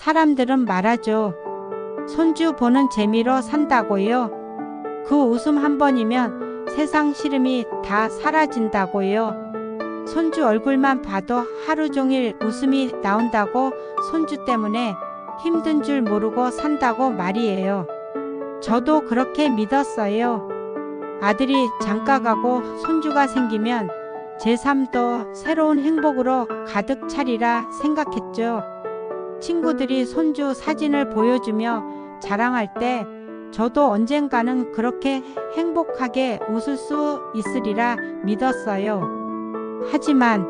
사람들은 말하죠. 손주 보는 재미로 산다고요. 그 웃음 한 번이면 세상 시름이 다 사라진다고요. 손주 얼굴만 봐도 하루 종일 웃음이 나온다고 손주 때문에 힘든 줄 모르고 산다고 말이에요. 저도 그렇게 믿었어요. 아들이 장가가고 손주가 생기면 제 삶도 새로운 행복으로 가득 차리라 생각했죠. 친구들이 손주 사진을 보여주며 자랑할 때 저도 언젠가는 그렇게 행복하게 웃을 수 있으리라 믿었어요. 하지만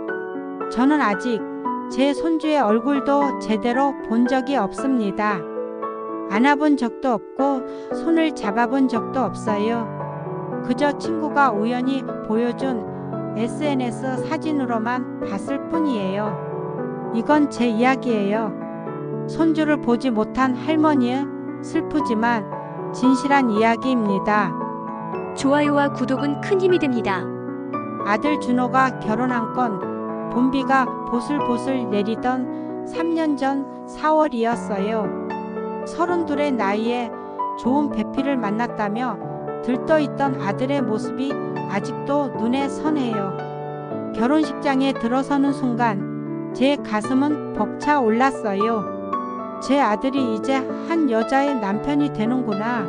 저는 아직 제 손주의 얼굴도 제대로 본 적이 없습니다. 안아본 적도 없고 손을 잡아본 적도 없어요. 그저 친구가 우연히 보여준 SNS 사진으로만 봤을 뿐이에요. 이건 제 이야기예요. 손주를 보지 못한 할머니의 슬프지만 진실한 이야기입니다. 좋아요와 구독은 큰 힘이 됩니다. 아들 준호가 결혼한 건 봄비가 보슬보슬 내리던 3년 전 4월이었어요. 32의 나이에 좋은 배필을 만났다며 들떠있던 아들의 모습이 아직도 눈에 선해요. 결혼식장에 들어서는 순간 제 가슴은 벅차 올랐어요. 제 아들이 이제 한 여자의 남편이 되는구나.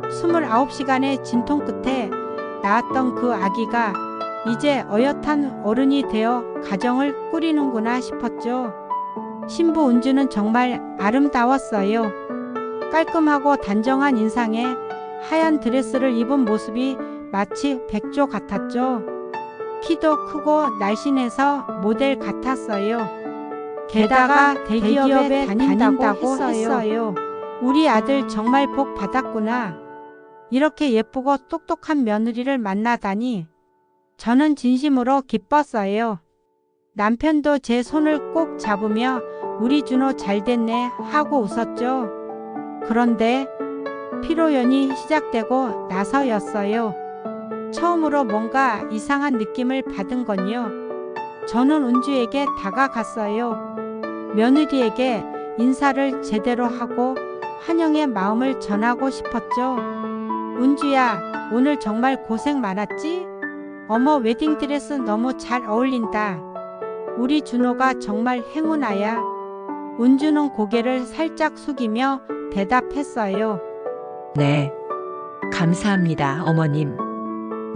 29시간의 진통 끝에 낳았던 그 아기가 이제 어엿한 어른이 되어 가정을 꾸리는구나 싶었죠. 신부 은주는 정말 아름다웠어요. 깔끔하고 단정한 인상에 하얀 드레스를 입은 모습이 마치 백조 같았죠. 키도 크고 날씬해서 모델 같았어요. 게다가 대기업에 다닌다고 했어요. 우리 아들 정말 복 받았구나. 이렇게 예쁘고 똑똑한 며느리를 만나다니 저는 진심으로 기뻤어요. 남편도 제 손을 꼭 잡으며 우리 준호 잘됐네 하고 웃었죠. 그런데 피로연이 시작되고 나서였어요. 처음으로 뭔가 이상한 느낌을 받은 건요. 저는 은주에게 다가갔어요. 며느리에게 인사를 제대로 하고 환영의 마음을 전하고 싶었죠. 은주야, 오늘 정말 고생 많았지? 어머, 웨딩드레스 너무 잘 어울린다. 우리 준호가 정말 행운아야. 은주는 고개를 살짝 숙이며 대답했어요. 네, 감사합니다, 어머님.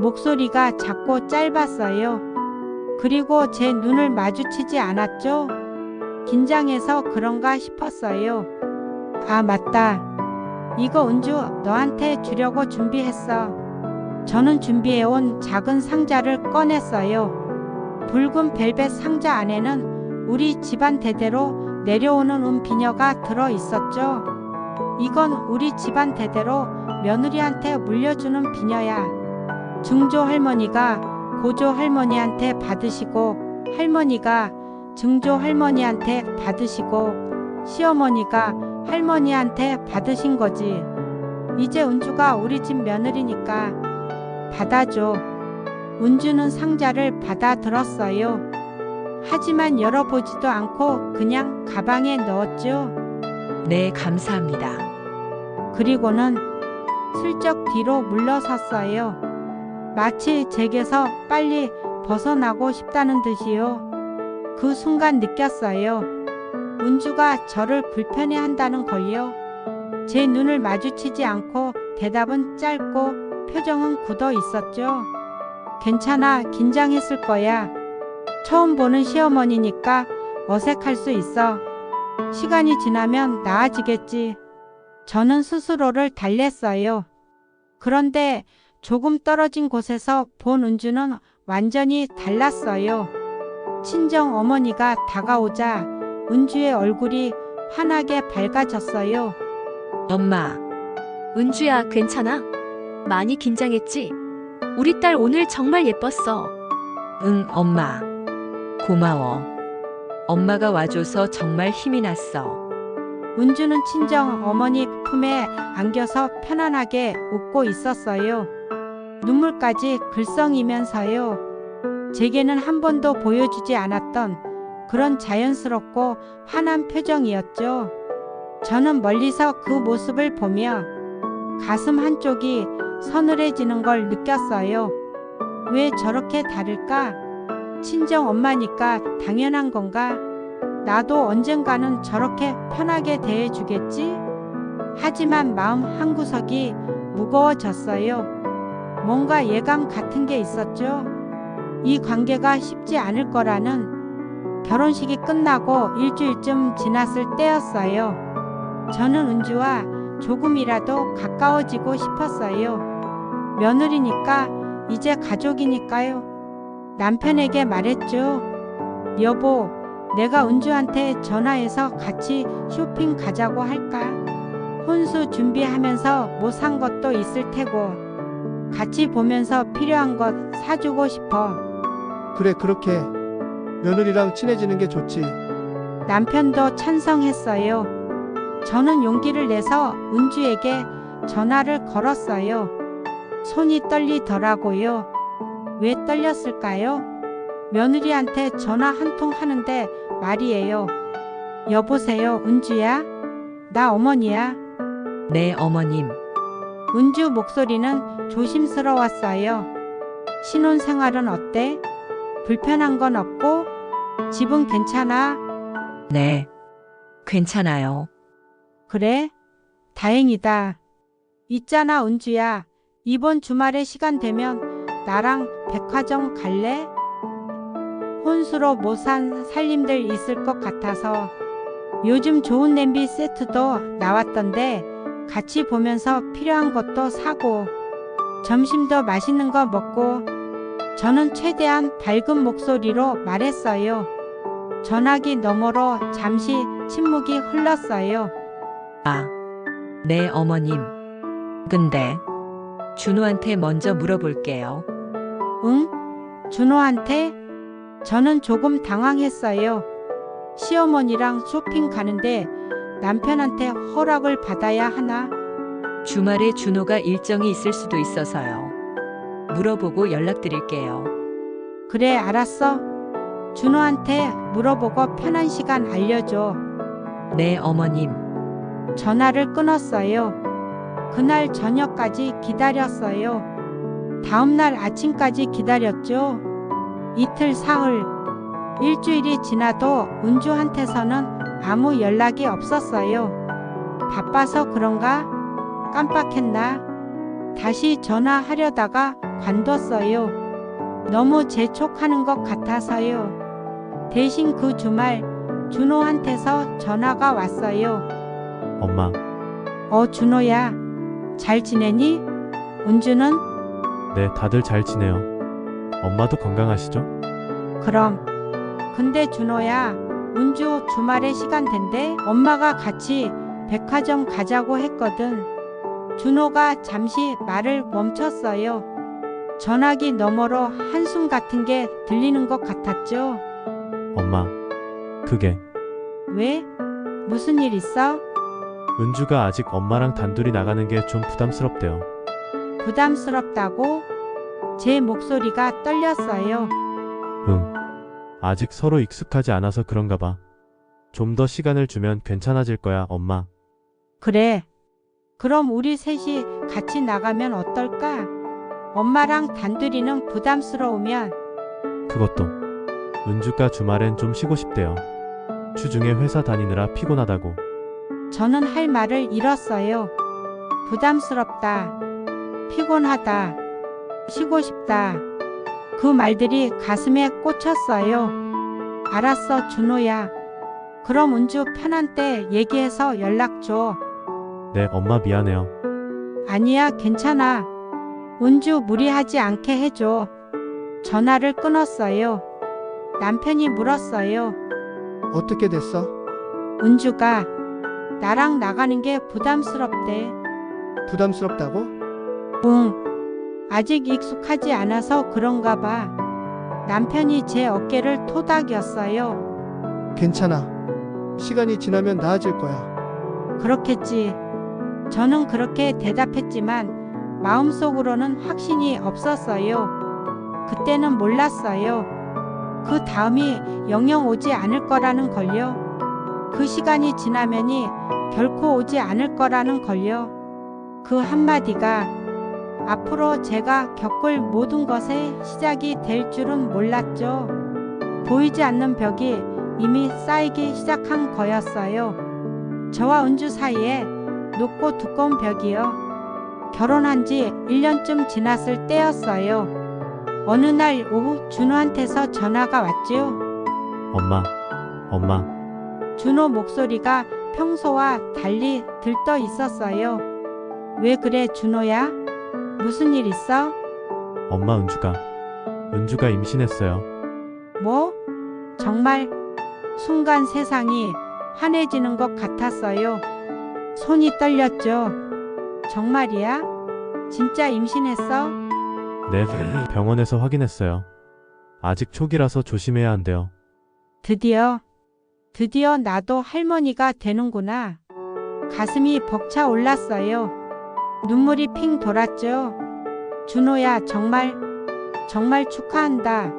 목소리가 작고 짧았어요. 그리고 제 눈을 마주치지 않았죠. 긴장해서 그런가 싶었어요. 아, 맞다. 이거 은주 너한테 주려고 준비했어. 저는 준비해온 작은 상자를 꺼냈어요. 붉은 벨벳 상자 안에는 우리 집안 대대로 내려오는 은비녀가 들어있었죠. 이건 우리 집안 대대로 며느리한테 물려주는 비녀야. 증조 할머니가 고조 할머니한테 받으시고, 할머니가 증조 할머니한테 받으시고, 시어머니가 할머니한테 받으신 거지. 이제 은주가 우리 집 며느리니까 받아줘. 은주는 상자를 받아 들었어요. 하지만 열어보지도 않고 그냥 가방에 넣었죠. 네, 감사합니다. 그리고는 슬쩍 뒤로 물러섰어요. 마치 제게서 빨리 벗어나고 싶다는 듯이요. 그 순간 느꼈어요. 은주가 저를 불편해한다는 걸요. 제 눈을 마주치지 않고 대답은 짧고 표정은 굳어 있었죠. 괜찮아, 긴장했을 거야. 처음 보는 시어머니니까 어색할 수 있어. 시간이 지나면 나아지겠지. 저는 스스로를 달랬어요. 그런데 조금 떨어진 곳에서 본 은주는 완전히 달랐어요. 친정 어머니가 다가오자 은주의 얼굴이 환하게 밝아졌어요. 엄마, 은주야, 괜찮아? 많이 긴장했지? 우리 딸 오늘 정말 예뻤어. 응, 엄마. 고마워. 엄마가 와줘서 정말 힘이 났어. 은주는 친정 어머니 품에 안겨서 편안하게 웃고 있었어요. 눈물까지 글썽이면서요. 제게는 한 번도 보여주지 않았던 그런 자연스럽고 환한 표정이었죠. 저는 멀리서 그 모습을 보며 가슴 한쪽이 서늘해지는 걸 느꼈어요. 왜 저렇게 다를까? 친정 엄마니까 당연한 건가? 나도 언젠가는 저렇게 편하게 대해주겠지? 하지만 마음 한구석이 무거워졌어요. 뭔가 예감 같은 게 있었죠. 이 관계가 쉽지 않을 거라는. 결혼식이 끝나고 일주일쯤 지났을 때였어요. 저는 은주와 조금이라도 가까워지고 싶었어요. 며느리니까 이제 가족이니까요. 남편에게 말했죠. 여보, 내가 은주한테 전화해서 같이 쇼핑 가자고 할까? 혼수 준비하면서 못 산 것도 있을 테고 같이 보면서 필요한 것 사주고 싶어. 그래, 그렇게 며느리랑 친해지는 게 좋지. 남편도 찬성했어요. 저는 용기를 내서 은주에게 전화를 걸었어요. 손이 떨리더라고요. 왜 떨렸을까요? 며느리한테 전화 한 통 하는데 말이에요. 여보세요, 은주야? 나 어머니야. 네, 어머님. 은주 목소리는 조심스러웠어요. 신혼생활은 어때? 불편한 건 없고? 집은 괜찮아? 네. 괜찮아요. 그래? 다행이다. 있잖아, 은주야. 이번 주말에 시간 되면 나랑 백화점 갈래? 혼수로 못 산 살림들 있을 것 같아서. 요즘 좋은 냄비 세트도 나왔던데 같이 보면서 필요한 것도 사고 점심도 맛있는 거 먹고. 저는 최대한 밝은 목소리로 말했어요. 전화기 너머로 잠시 침묵이 흘렀어요. 아, 네, 어머님. 근데 준호한테 먼저 물어볼게요. 응? 준호한테? 저는 조금 당황했어요. 시어머니랑 쇼핑 가는데 남편한테 허락을 받아야 하나? 주말에 준호가 일정이 있을 수도 있어서요. 물어보고 연락드릴게요. 그래, 알았어. 준호한테 물어보고 편한 시간 알려줘. 네, 어머님. 전화를 끊었어요. 그날 저녁까지 기다렸어요. 다음날 아침까지 기다렸죠. 이틀, 사흘, 일주일이 지나도 은주한테서는 아무 연락이 없었어요. 바빠서 그런가? 깜빡했나? 다시 전화하려다가 관뒀어요. 너무 재촉하는 것 같아서요. 대신 그 주말 준호한테서 전화가 왔어요. 엄마, 준호야, 잘 지내니? 은주는? 네, 다들 잘 지내요. 엄마도 건강하시죠? 그럼. 근데 준호야, 은주 주말에 시간 된대? 엄마가 같이 백화점 가자고 했거든. 준호가 잠시 말을 멈췄어요. 전화기 너머로 한숨 같은 게 들리는 것 같았죠. 엄마, 그게 왜? 무슨 일 있어? 은주가 아직 엄마랑 단둘이 나가는 게 좀 부담스럽대요. 부담스럽다고? 제 목소리가 떨렸어요. 응. 아직 서로 익숙하지 않아서 그런가 봐. 좀 더 시간을 주면 괜찮아질 거야, 엄마. 그래. 그럼 우리 셋이 같이 나가면 어떨까? 엄마랑 단둘이는 부담스러우면. 그것도 은주가 주말엔 좀 쉬고 싶대요. 주중에 회사 다니느라 피곤하다고. 저는 할 말을 잃었어요. 부담스럽다. 피곤하다. 쉬고 싶다. 그 말들이 가슴에 꽂혔어요. 알았어, 준호야. 그럼 은주 편한 때 얘기해서 연락 줘. 네, 엄마 미안해요. 아니야, 괜찮아. 은주 무리하지 않게 해줘. 전화를 끊었어요. 남편이 물었어요. 어떻게 됐어? 은주가 나랑 나가는 게 부담스럽대. 부담스럽다고? 응. 아직 익숙하지 않아서 그런가 봐. 남편이 제 어깨를 토닥였어요. 괜찮아. 시간이 지나면 나아질 거야. 그렇겠지. 저는 그렇게 대답했지만 마음속으로는 확신이 없었어요. 그때는 몰랐어요. 그 다음이 영영 오지 않을 거라는 걸요. 그 시간이 지나면이 결코 오지 않을 거라는 걸요. 그 한마디가 앞으로 제가 겪을 모든 것의 시작이 될 줄은 몰랐죠. 보이지 않는 벽이 이미 쌓이기 시작한 거였어요. 저와 은주 사이에 높고 두꺼운 벽이요. 결혼한 지 1년쯤 지났을 때였어요. 어느 날 오후 준호한테서 전화가 왔죠. 엄마, 준호 목소리가 평소와 달리 들떠 있었어요. 왜 그래, 준호야? 무슨 일 있어? 엄마 은주가 임신했어요. 뭐? 정말? 순간 세상이 환해지는 것 같았어요. 손이 떨렸죠. 정말이야? 진짜 임신했어? 네, 병원에서 확인했어요. 아직 초기라서 조심해야 한대요. 드디어 나도 할머니가 되는구나. 가슴이 벅차 올랐어요. 눈물이 핑 돌았죠. 준호야, 정말 축하한다.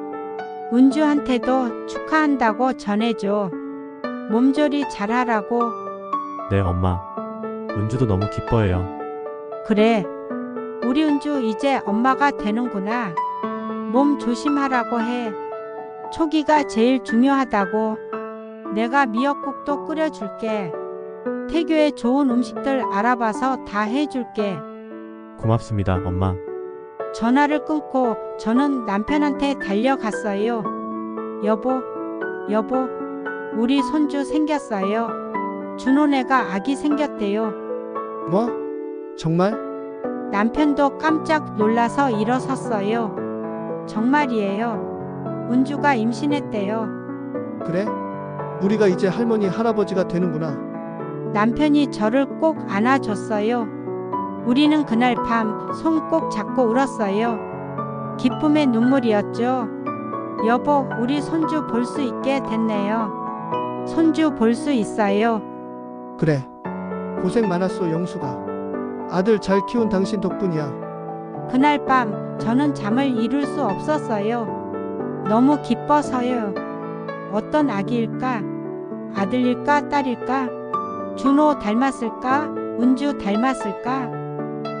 은주한테도 축하한다고 전해줘. 몸조리 잘하라고. 네, 엄마. 은주도 너무 기뻐해요. 그래, 우리 은주 이제 엄마가 되는구나. 몸 조심하라고 해. 초기가 제일 중요하다고. 내가 미역국도 끓여줄게. 태교에 좋은 음식들 알아봐서 다 해줄게. 고맙습니다, 엄마. 전화를 끊고 저는 남편한테 달려갔어요. 여보, 우리 손주 생겼어요. 준호네가 아기 생겼대요. 뭐? 정말? 남편도 깜짝 놀라서 일어섰어요. 정말이에요. 은주가 임신했대요. 그래? 우리가 이제 할머니 할아버지가 되는구나. 남편이 저를 꼭 안아줬어요. 우리는 그날 밤 손 꼭 잡고 울었어요. 기쁨의 눈물이었죠. 여보, 우리 손주 볼 수 있게 됐네요. 손주 볼 수 있어요. 그래. 고생 많았어, 영수가. 아들 잘 키운 당신 덕분이야. 그날 밤 저는 잠을 이룰 수 없었어요. 너무 기뻐서요. 어떤 아기일까? 아들일까? 딸일까? 준호 닮았을까? 은주 닮았을까?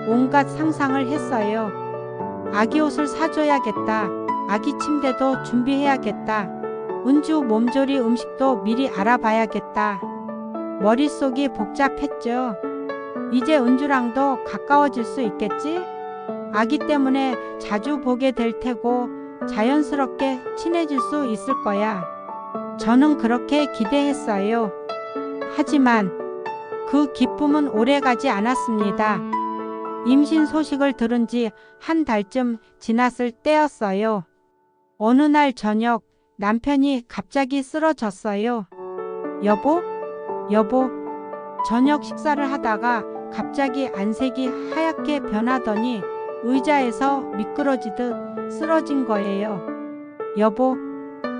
온갖 상상을 했어요. 아기 옷을 사줘야겠다. 아기 침대도 준비해야겠다. 은주 몸조리 음식도 미리 알아봐야겠다. 머릿속이 복잡했죠. 이제 은주랑도 가까워질 수 있겠지? 아기 때문에 자주 보게 될 테고 자연스럽게 친해질 수 있을 거야. 저는 그렇게 기대했어요. 하지만 그 기쁨은 오래가지 않았습니다. 임신 소식을 들은 지 한 달쯤 지났을 때였어요. 어느 날 저녁 남편이 갑자기 쓰러졌어요. 여보? 저녁 식사를 하다가 갑자기 안색이 하얗게 변하더니 의자에서 미끄러지듯 쓰러진 거예요. 여보,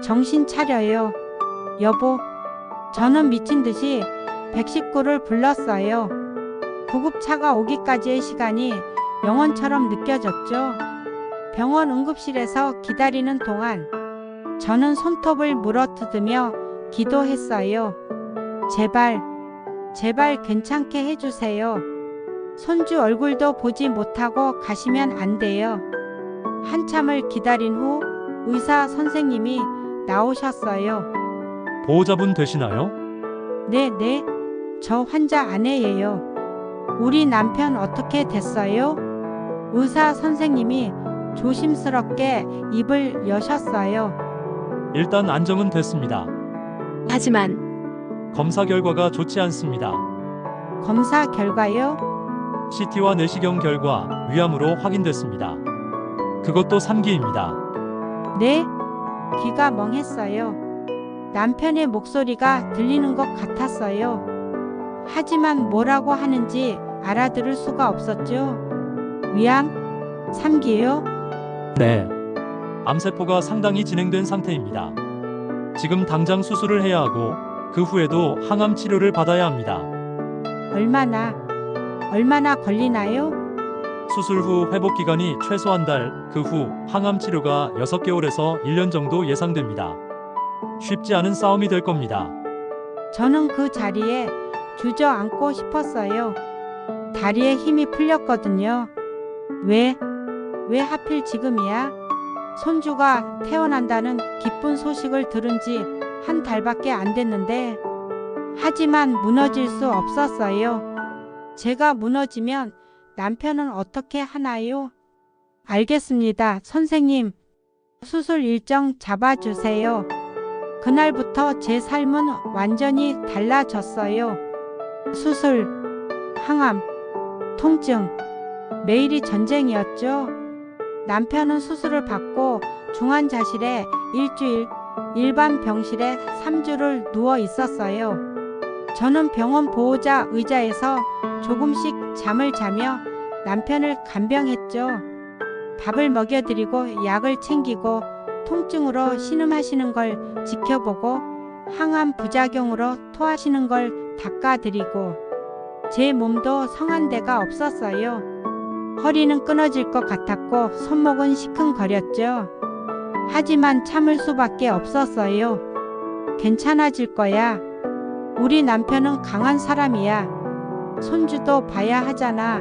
정신 차려요. 여보. 저는 미친 듯이 119를 불렀어요. 구급차가 오기까지의 시간이 영원처럼 느껴졌죠. 병원 응급실에서 기다리는 동안 저는 손톱을 물어뜯으며 기도했어요. 제발 괜찮게 해주세요. 손주 얼굴도 보지 못하고 가시면 안 돼요. 한참을 기다린 후 의사 선생님이 나오셨어요. 보호자분 되시나요? 네, 저 환자 아내예요. 우리 남편 어떻게 됐어요? 의사 선생님이 조심스럽게 입을 여셨어요. 일단 안정은 됐습니다. 하지만 검사 결과가 좋지 않습니다. 검사 결과요? CT와 내시경 결과 위암으로 확인됐습니다. 그것도 3기입니다. 네? 귀가 멍했어요. 남편의 목소리가 들리는 것 같았어요. 하지만 뭐라고 하는지 알아들을 수가 없었죠. 위암? 3기요? 네. 암세포가 상당히 진행된 상태입니다. 지금 당장 수술을 해야 하고 그 후에도 항암 치료를 받아야 합니다. 얼마나 걸리나요? 수술 후 회복 기간이 최소 한 달, 그 후 항암 치료가 6개월에서 1년 정도 예상됩니다. 쉽지 않은 싸움이 될 겁니다. 저는 그 자리에 주저앉고 싶었어요. 다리에 힘이 풀렸거든요. 왜 하필 지금이야? 손주가 태어난다는 기쁜 소식을 들은 지 한 달밖에 안 됐는데, 하지만 무너질 수 없었어요. 제가 무너지면 남편은 어떻게 하나요? 알겠습니다, 선생님. 수술 일정 잡아주세요. 그날부터 제 삶은 완전히 달라졌어요. 수술, 항암, 통증, 매일이 전쟁이었죠. 남편은 수술을 받고 중환자실에 일주일, 일반 병실에 3주를 누워 있었어요. 저는 병원 보호자 의자에서 조금씩 잠을 자며 남편을 간병했죠. 밥을 먹여드리고 약을 챙기고 통증으로 신음하시는 걸 지켜보고 항암 부작용으로 토하시는 걸 닦아드리고, 제 몸도 성한 데가 없었어요. 허리는 끊어질 것 같았고 손목은 시큰거렸죠. 하지만 참을 수밖에 없었어요. 괜찮아질 거야. 우리 남편은 강한 사람이야. 손주도 봐야 하잖아.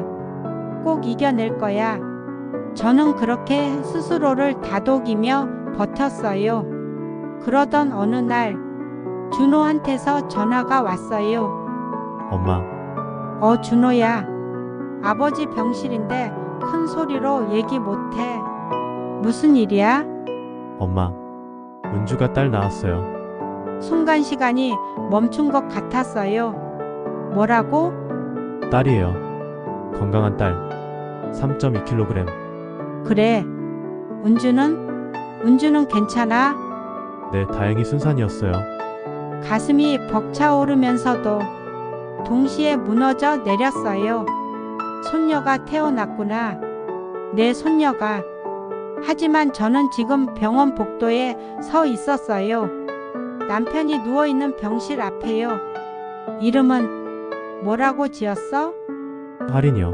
꼭 이겨낼 거야. 저는 그렇게 스스로를 다독이며 버텼어요. 그러던 어느 날 준호한테서 전화가 왔어요. 엄마, 준호야. 아버지 병실인데 큰 소리로 얘기 못해. 무슨 일이야? 엄마. 은주가 딸 낳았어요. 순간 시간이 멈춘 것 같았어요. 뭐라고? 딸이에요. 건강한 딸. 3.2kg. 그래. 은주는 괜찮아? 네, 다행히 순산이었어요. 가슴이 벅차오르면서도 동시에 무너져 내렸어요. 손녀가 태어났구나. 내 손녀가. 하지만 저는 지금 병원 복도에 서 있었어요. 남편이 누워있는 병실 앞에요. 이름은 뭐라고 지었어? 할인이요.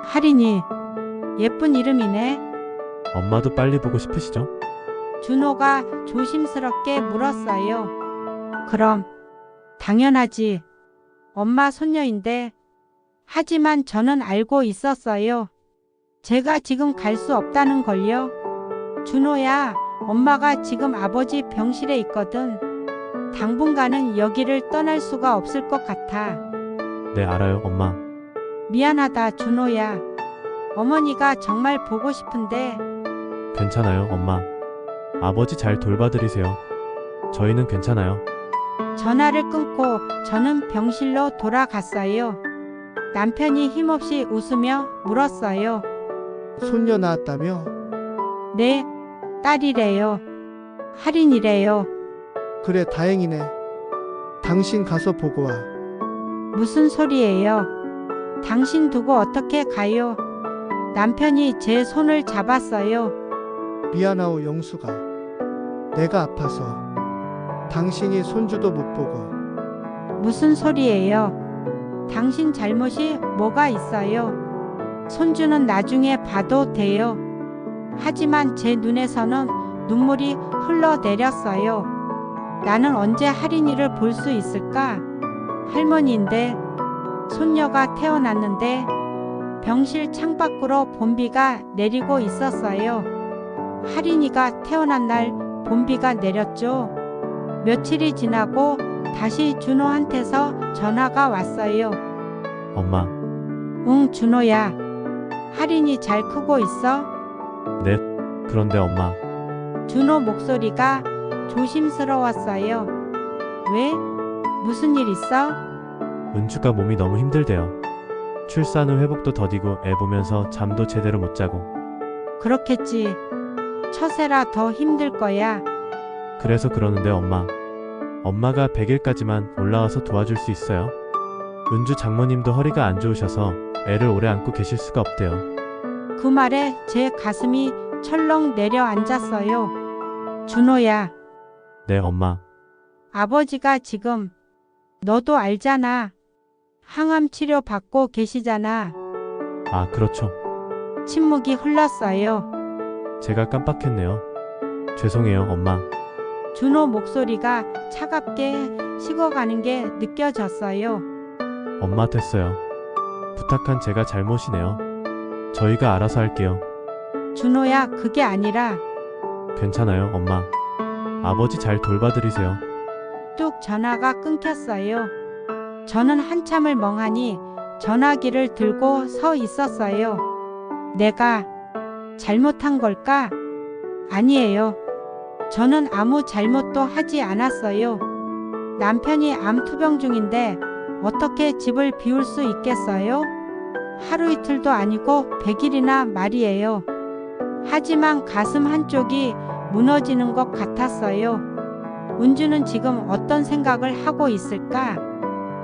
할인이. 예쁜 이름이네. 엄마도 빨리 보고 싶으시죠? 준호가 조심스럽게 물었어요. 그럼 당연하지. 엄마 손녀인데. 하지만 저는 알고 있었어요. 제가 지금 갈 수 없다는 걸요. 준호야, 엄마가 지금 아버지 병실에 있거든. 당분간은 여기를 떠날 수가 없을 것 같아. 네, 알아요, 엄마. 미안하다, 준호야. 어머니가 정말 보고 싶은데. 괜찮아요, 엄마. 아버지 잘 돌봐드리세요. 저희는 괜찮아요. 전화를 끊고 저는 병실로 돌아갔어요. 남편이 힘없이 웃으며 물었어요. 손녀 낳았다며? 네, 딸이래요. 할인이래요. 그래, 다행이네. 당신 가서 보고 와. 무슨 소리예요? 당신 두고 어떻게 가요? 남편이 제 손을 잡았어요. 미안하오, 영수가. 내가 아파서 당신이 손주도 못 보고. 무슨 소리예요? 당신 잘못이 뭐가 있어요? 손주는 나중에 봐도 돼요. 하지만 제 눈에서는 눈물이 흘러내렸어요. 나는 언제 할인이를 볼 수 있을까? 할머니인데, 손녀가 태어났는데 병실 창밖으로 봄비가 내리고 있었어요. 할인이가 태어난 날 봄비가 내렸죠. 며칠이 지나고 다시 준호한테서 전화가 왔어요. 엄마, 응, 준호야. 할인이 잘 크고 있어? 네. 그런데 엄마, 준호 목소리가 조심스러웠어요. 왜? 무슨 일 있어? 은주가 몸이 너무 힘들대요. 출산 후 회복도 더디고 애 보면서 잠도 제대로 못 자고. 그렇겠지. 처세라 더 힘들 거야. 그래서 그러는데 엄마가 100일까지만 올라와서 도와줄 수 있어요? 은주 장모님도 허리가 안 좋으셔서 애를 오래 안고 계실 수가 없대요. 그 말에 제 가슴이 철렁 내려앉았어요. 준호야, 네, 엄마. 아버지가 지금 너도 알잖아. 항암 치료 받고 계시잖아. 아, 그렇죠. 침묵이 흘렀어요. 제가 깜빡했네요. 죄송해요, 엄마. 준호 목소리가 차갑게 식어가는 게 느껴졌어요. 엄마 됐어요. 부탁한 제가 잘못이네요. 저희가 알아서 할게요. 준호야, 그게 아니라 괜찮아요, 엄마. 아버지 잘 돌봐드리세요. 뚝 전화가 끊겼어요. 저는 한참을 멍하니 전화기를 들고 서 있었어요. 내가 잘못한 걸까? 아니에요. 저는 아무 잘못도 하지 않았어요. 남편이 암 투병 중인데 어떻게 집을 비울 수 있겠어요? 하루 이틀도 아니고 100일이나 말이에요. 하지만 가슴 한쪽이 무너지는 것 같았어요. 은주는 지금 어떤 생각을 하고 있을까?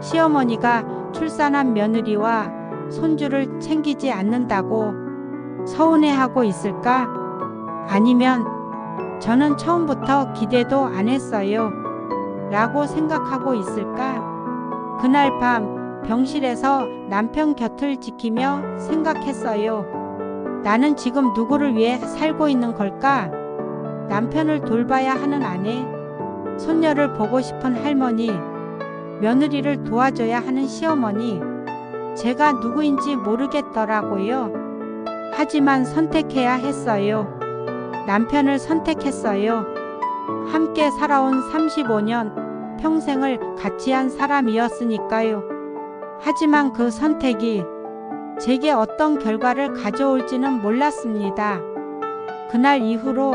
시어머니가 출산한 며느리와 손주를 챙기지 않는다고 서운해하고 있을까? 아니면 저는 처음부터 기대도 안 했어요. 라고 생각하고 있을까? 그날 밤 병실에서 남편 곁을 지키며 생각했어요. 나는 지금 누구를 위해 살고 있는 걸까? 남편을 돌봐야 하는 아내, 손녀를 보고 싶은 할머니, 며느리를 도와줘야 하는 시어머니, 제가 누구인지 모르겠더라고요. 하지만 선택해야 했어요. 남편을 선택했어요. 함께 살아온 35년, 평생을 같이 한 사람이었으니까요. 하지만 그 선택이 제게 어떤 결과를 가져올지는 몰랐습니다. 그날 이후로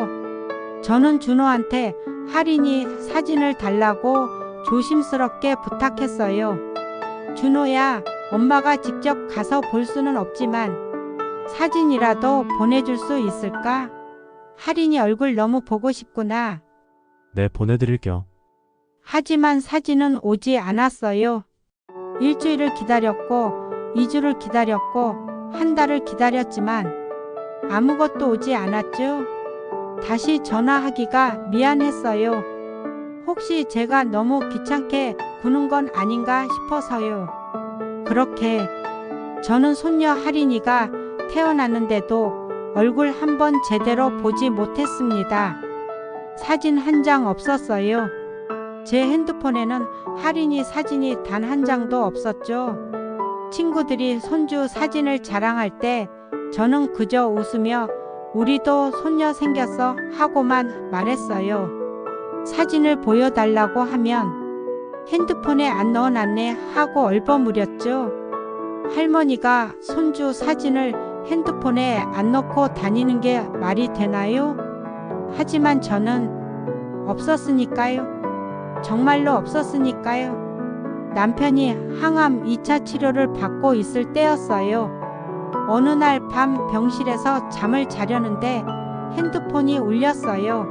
저는 준호한테 할인이 사진을 달라고 조심스럽게 부탁했어요. 준호야, 엄마가 직접 가서 볼 수는 없지만 사진이라도 보내줄 수 있을까? 할인이 얼굴 너무 보고 싶구나. 네, 보내드릴게요. 하지만 사진은 오지 않았어요. 일주일을 기다렸고, 2주를 기다렸고, 한 달을 기다렸지만 아무것도 오지 않았죠. 다시 전화하기가 미안했어요. 혹시 제가 너무 귀찮게 구는 건 아닌가 싶어서요. 그렇게 저는 손녀 할인이가 태어났는데도 얼굴 한 번 제대로 보지 못했습니다. 사진 한 장 없었어요. 제 핸드폰에는 할인이 사진이 단 한 장도 없었죠. 친구들이 손주 사진을 자랑할 때 저는 그저 웃으며 우리도 손녀 생겼어 하고만 말했어요. 사진을 보여달라고 하면 핸드폰에 안 넣어놨네 하고 얼버무렸죠. 할머니가 손주 사진을 핸드폰에 안 넣고 다니는 게 말이 되나요? 하지만 저는 없었으니까요. 정말로 없었으니까요. 남편이 항암 2차 치료를 받고 있을 때였어요. 어느 날 밤 병실에서 잠을 자려는데 핸드폰이 울렸어요.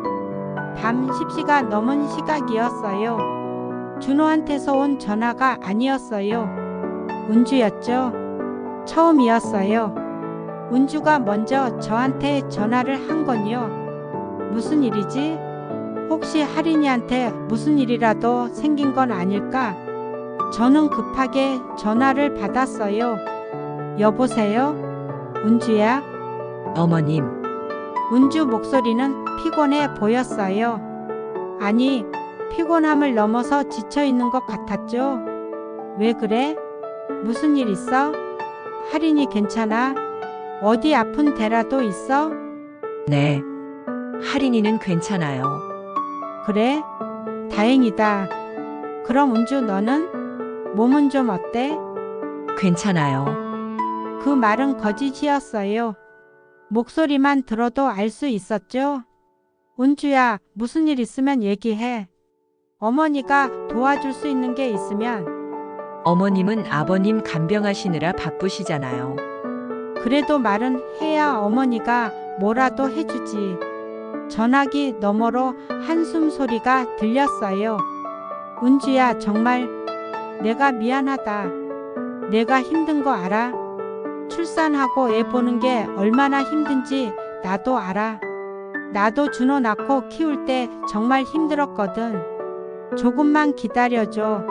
밤 10시가 넘은 시각이었어요. 준호한테서 온 전화가 아니었어요. 은주였죠. 처음이었어요. 은주가 먼저 저한테 전화를 한 건요. 무슨 일이지? 혹시 할인이한테 무슨 일이라도 생긴 건 아닐까? 저는 급하게 전화를 받았어요. 여보세요? 은주야? 어머님, 은주 목소리는 피곤해 보였어요. 아니, 피곤함을 넘어서 지쳐 있는 것 같았죠. 왜 그래? 무슨 일 있어? 할인이 괜찮아? 어디 아픈 데라도 있어? 네. 할인이는 괜찮아요. 그래? 다행이다. 그럼 은주 너는? 몸은 좀 어때? 괜찮아요. 그 말은 거짓이었어요. 목소리만 들어도 알 수 있었죠. 은주야, 무슨 일 있으면 얘기해. 어머니가 도와줄 수 있는 게 있으면. 어머님은 아버님 간병하시느라 바쁘시잖아요. 그래도 말은 해야 어머니가 뭐라도 해주지. 전화기 너머로 한숨 소리가 들렸어요. 은주야, 정말 내가 미안하다. 내가 힘든 거 알아? 출산하고 애 보는 게 얼마나 힘든지 나도 알아. 나도 준호 낳고 키울 때 정말 힘들었거든. 조금만 기다려줘.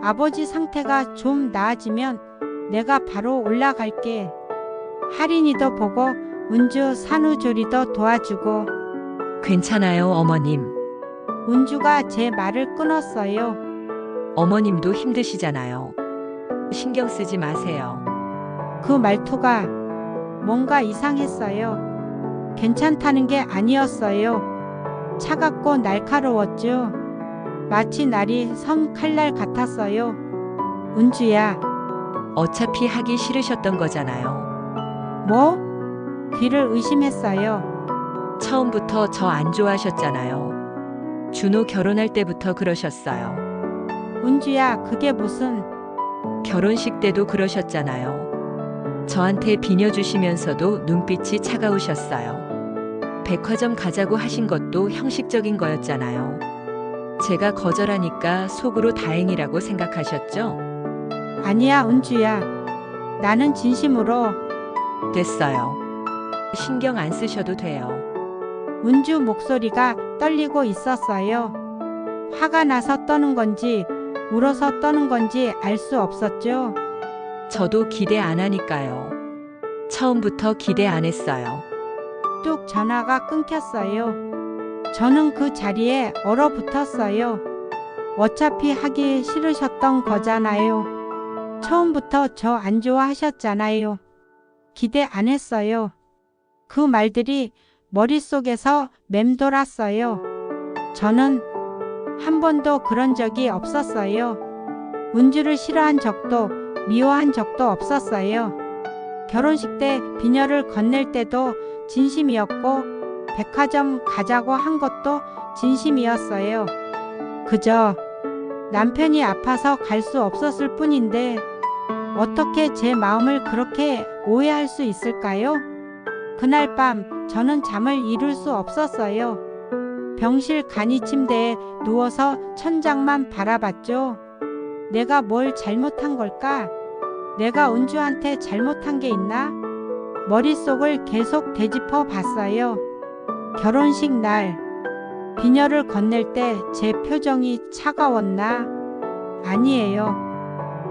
아버지 상태가 좀 나아지면 내가 바로 올라갈게. 할인이도 보고 은주 산후조리도 도와주고. 괜찮아요, 어머님. 은주가 제 말을 끊었어요. 어머님도 힘드시잖아요. 신경 쓰지 마세요. 그 말투가 뭔가 이상했어요. 괜찮다는 게 아니었어요. 차갑고 날카로웠죠. 마치 날이 선 칼날 같았어요. 은주야, 어차피 하기 싫으셨던 거잖아요. 뭐? 귀를 의심했어요. 처음부터 저 안 좋아하셨잖아요. 준호 결혼할 때부터 그러셨어요. 은주야, 그게 무슨... 결혼식 때도 그러셨잖아요. 저한테 비녀주시면서도 눈빛이 차가우셨어요. 백화점 가자고 하신 것도 형식적인 거였잖아요. 제가 거절하니까 속으로 다행이라고 생각하셨죠? 아니야, 은주야. 나는 진심으로... 됐어요. 신경 안 쓰셔도 돼요. 은주 목소리가 떨리고 있었어요. 화가 나서 떠는 건지 울어서 떠는 건지 알 수 없었죠. 저도 기대 안 하니까요. 처음부터 기대 안 했어요. 뚝 전화가 끊겼어요. 저는 그 자리에 얼어붙었어요. 어차피 하기 싫으셨던 거잖아요. 처음부터 저 안 좋아하셨잖아요. 기대 안 했어요. 그 말들이 머릿속에서 맴돌았어요. 저는 한 번도 그런 적이 없었어요. 은주를 싫어한 적도 미워한 적도 없었어요. 결혼식 때 비녀를 건넬 때도 진심이었고 백화점 가자고 한 것도 진심이었어요. 그저 남편이 아파서 갈 수 없었을 뿐인데 어떻게 제 마음을 그렇게 오해할 수 있을까요? 그날 밤 저는 잠을 이룰 수 없었어요. 병실 간이 침대에 누워서 천장만 바라봤죠. 내가 뭘 잘못한 걸까? 내가 은주한테 잘못한 게 있나? 머릿속을 계속 되짚어 봤어요. 결혼식 날 비녀를 건넬 때 제 표정이 차가웠나? 아니에요.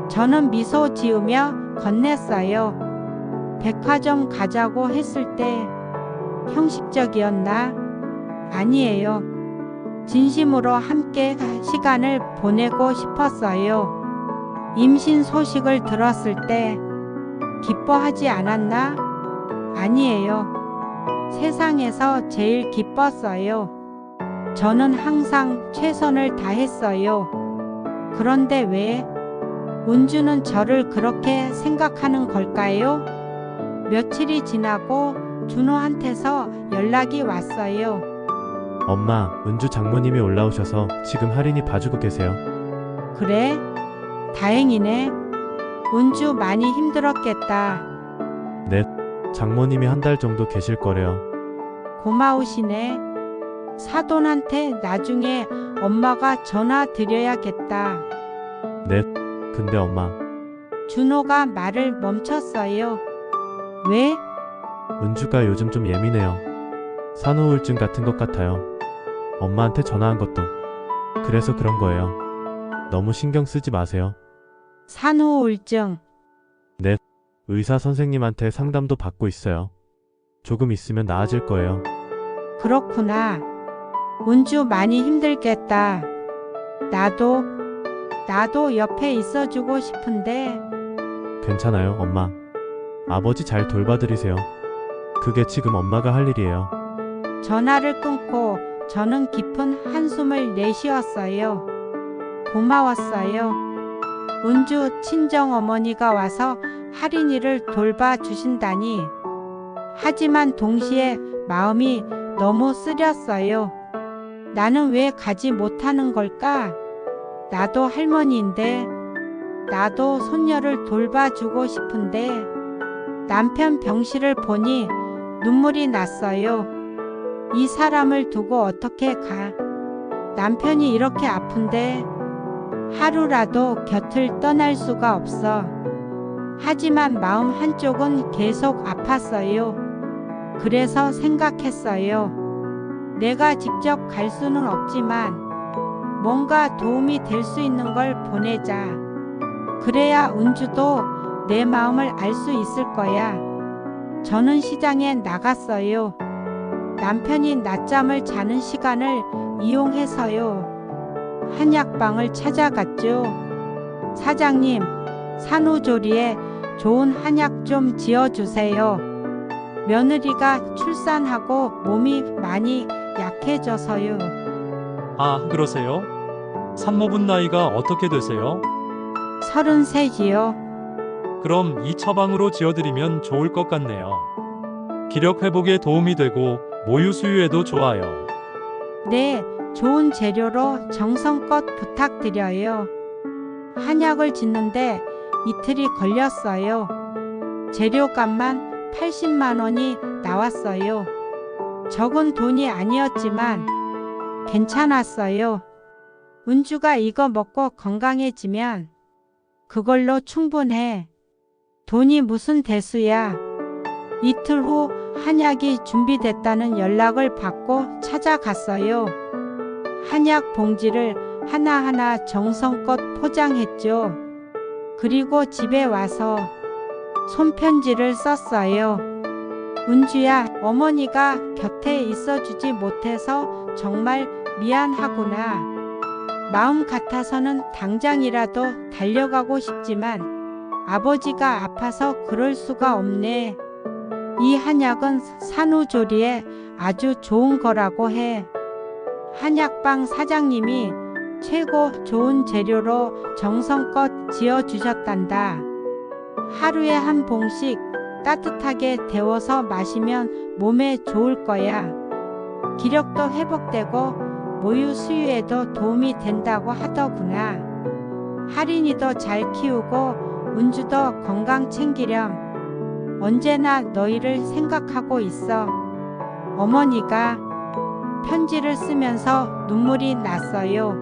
저는 미소 지으며 건넸어요. 백화점 가자고 했을 때 형식적이었나? 아니에요. 진심으로 함께 시간을 보내고 싶었어요. 임신 소식을 들었을 때 기뻐하지 않았나? 아니에요. 세상에서 제일 기뻤어요. 저는 항상 최선을 다했어요. 그런데 왜 은주는 저를 그렇게 생각하는 걸까요? 며칠이 지나고 준호한테서 연락이 왔어요. 엄마, 은주 장모님이 올라오셔서 지금 할인이 봐주고 계세요. 그래? 다행이네. 은주 많이 힘들었겠다. 장모님이 한 달 정도 계실 거래요. 고마우시네. 사돈한테 나중에 엄마가 전화 드려야겠다. 근데 엄마, 준호가 말을 멈췄어요. 왜? 은주가 요즘 좀 예민해요. 산후우울증 같은 것 같아요. 엄마한테 전화한 것도 그래서 그런 거예요. 너무 신경 쓰지 마세요. 산후우울증. 의사 선생님한테 상담도 받고 있어요. 조금 있으면 나아질 거예요. 그렇구나. 은주 많이 힘들겠다. 나도 옆에 있어주고 싶은데. 괜찮아요, 엄마. 아버지 잘 돌봐드리세요. 그게 지금 엄마가 할 일이에요. 전화를 끊고 저는 깊은 한숨을 내쉬었어요. 고마웠어요. 은주 친정어머니가 와서 할인이를 돌봐주신다니. 하지만 동시에 마음이 너무 쓰렸어요. 나는 왜 가지 못하는 걸까? 나도 할머니인데, 나도 손녀를 돌봐주고 싶은데. 남편 병실을 보니 눈물이 났어요. 이 사람을 두고 어떻게 가? 남편이 이렇게 아픈데 하루라도 곁을 떠날 수가 없어. 하지만 마음 한쪽은 계속 아팠어요. 그래서 생각했어요. 내가 직접 갈 수는 없지만 뭔가 도움이 될 수 있는 걸 보내자. 그래야 은주도 내 마음을 알 수 있을 거야. 저는 시장에 나갔어요. 남편이 낮잠을 자는 시간을 이용해서요. 한약방을 찾아갔죠. 사장님, 산후조리에 좋은 한약 좀 지어주세요. 며느리가 출산하고 몸이 많이 약해져서요. 아, 그러세요? 산모분 나이가 어떻게 되세요? 33이요. 그럼 이 처방으로 지어드리면 좋을 것 같네요. 기력 회복에 도움이 되고 모유 수유에도 좋아요. 네, 좋은 재료로 정성껏 부탁드려요. 한약을 짓는데 이틀이 걸렸어요. 재료값만 80만 원이 나왔어요. 적은 돈이 아니었지만 괜찮았어요. 은주가 이거 먹고 건강해지면 그걸로 충분해. 돈이 무슨 대수야. 이틀 후 한약이 준비됐다는 연락을 받고 찾아갔어요. 한약 봉지를 하나하나 정성껏 포장했죠. 그리고 집에 와서 손편지를 썼어요. 은주야, 어머니가 곁에 있어주지 못해서 정말 미안하구나. 마음 같아서는 당장이라도 달려가고 싶지만 아버지가 아파서 그럴 수가 없네. 이 한약은 산후조리에 아주 좋은 거라고 해. 한약방 사장님이 최고 좋은 재료로 정성껏 지어주셨단다. 하루에 한 봉씩 따뜻하게 데워서 마시면 몸에 좋을 거야. 기력도 회복되고 모유 수유에도 도움이 된다고 하더구나. 할인이도 잘 키우고 은주도 건강 챙기렴. 언제나 너희를 생각하고 있어. 어머니가 편지를 쓰면서 눈물이 났어요.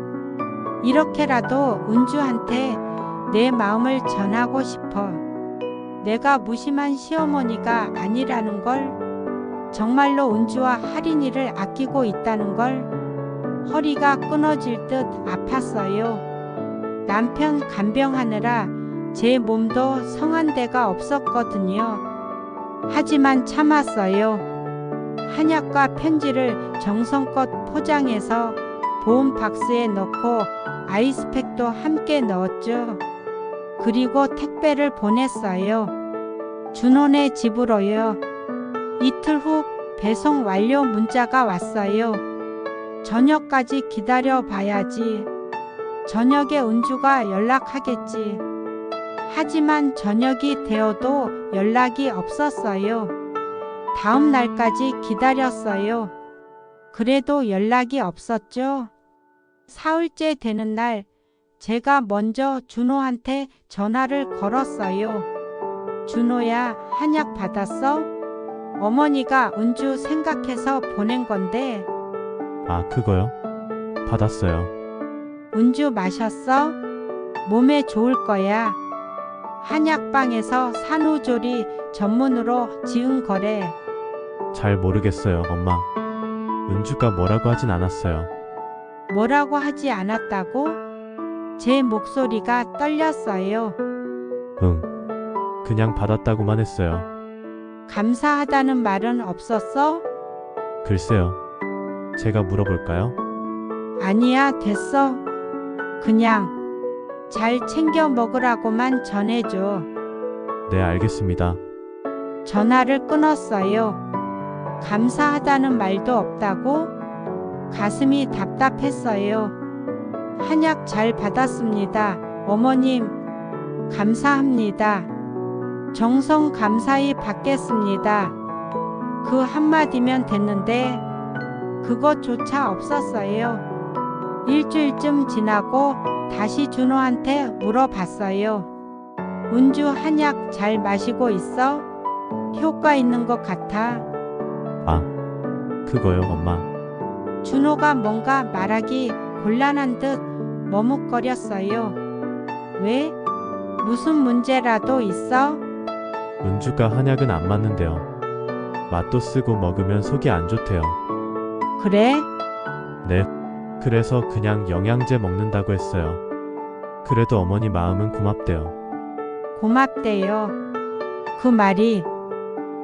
이렇게라도 은주한테 내 마음을 전하고 싶어. 내가 무심한 시어머니가 아니라는 걸, 정말로 은주와 할인이를 아끼고 있다는 걸. 허리가 끊어질 듯 아팠어요. 남편 간병하느라 제 몸도 성한 데가 없었거든요. 하지만 참았어요. 한약과 편지를 정성껏 포장해서 보온 박스에 넣고 아이스팩도 함께 넣었죠. 그리고 택배를 보냈어요. 준호네 집으로요. 이틀 후 배송 완료 문자가 왔어요. 저녁까지 기다려 봐야지. 저녁에 은주가 연락하겠지. 하지만 저녁이 되어도 연락이 없었어요. 다음 날까지 기다렸어요. 그래도 연락이 없었죠. 사흘째 되는 날 제가 먼저 준호한테 전화를 걸었어요. 준호야, 한약 받았어? 어머니가 은주 생각해서 보낸 건데. 아, 그거요? 받았어요. 은주 마셨어? 몸에 좋을 거야. 한약방에서 산후조리 전문으로 지은 거래. 잘 모르겠어요, 엄마. 은주가 뭐라고 하진 않았어요. 뭐라고 하지 않았다고? 제 목소리가 떨렸어요. 응. 그냥 받았다고만 했어요. 감사하다는 말은 없었어? 글쎄요. 제가 물어볼까요? 아니야, 됐어. 그냥 잘 챙겨 먹으라고만 전해줘. 네, 알겠습니다. 전화를 끊었어요. 감사하다는 말도 없다고? 가슴이 답답했어요. 한약 잘 받았습니다. 어머님, 감사합니다. 정성 감사히 받겠습니다. 그 한마디면 됐는데 그것조차 없었어요. 일주일쯤 지나고 다시 준호한테 물어봤어요. 은주 한약 잘 마시고 있어? 효과 있는 것 같아. 아, 그거요, 엄마. 준호가 뭔가 말하기 곤란한 듯 머뭇거렸어요. 왜? 무슨 문제라도 있어? 은주가 한약은 안 맞는데요. 맛도 쓰고 먹으면 속이 안 좋대요. 그래? 네. 그래서 그냥 영양제 먹는다고 했어요. 그래도 어머니 마음은 고맙대요. 고맙대요. 그 말이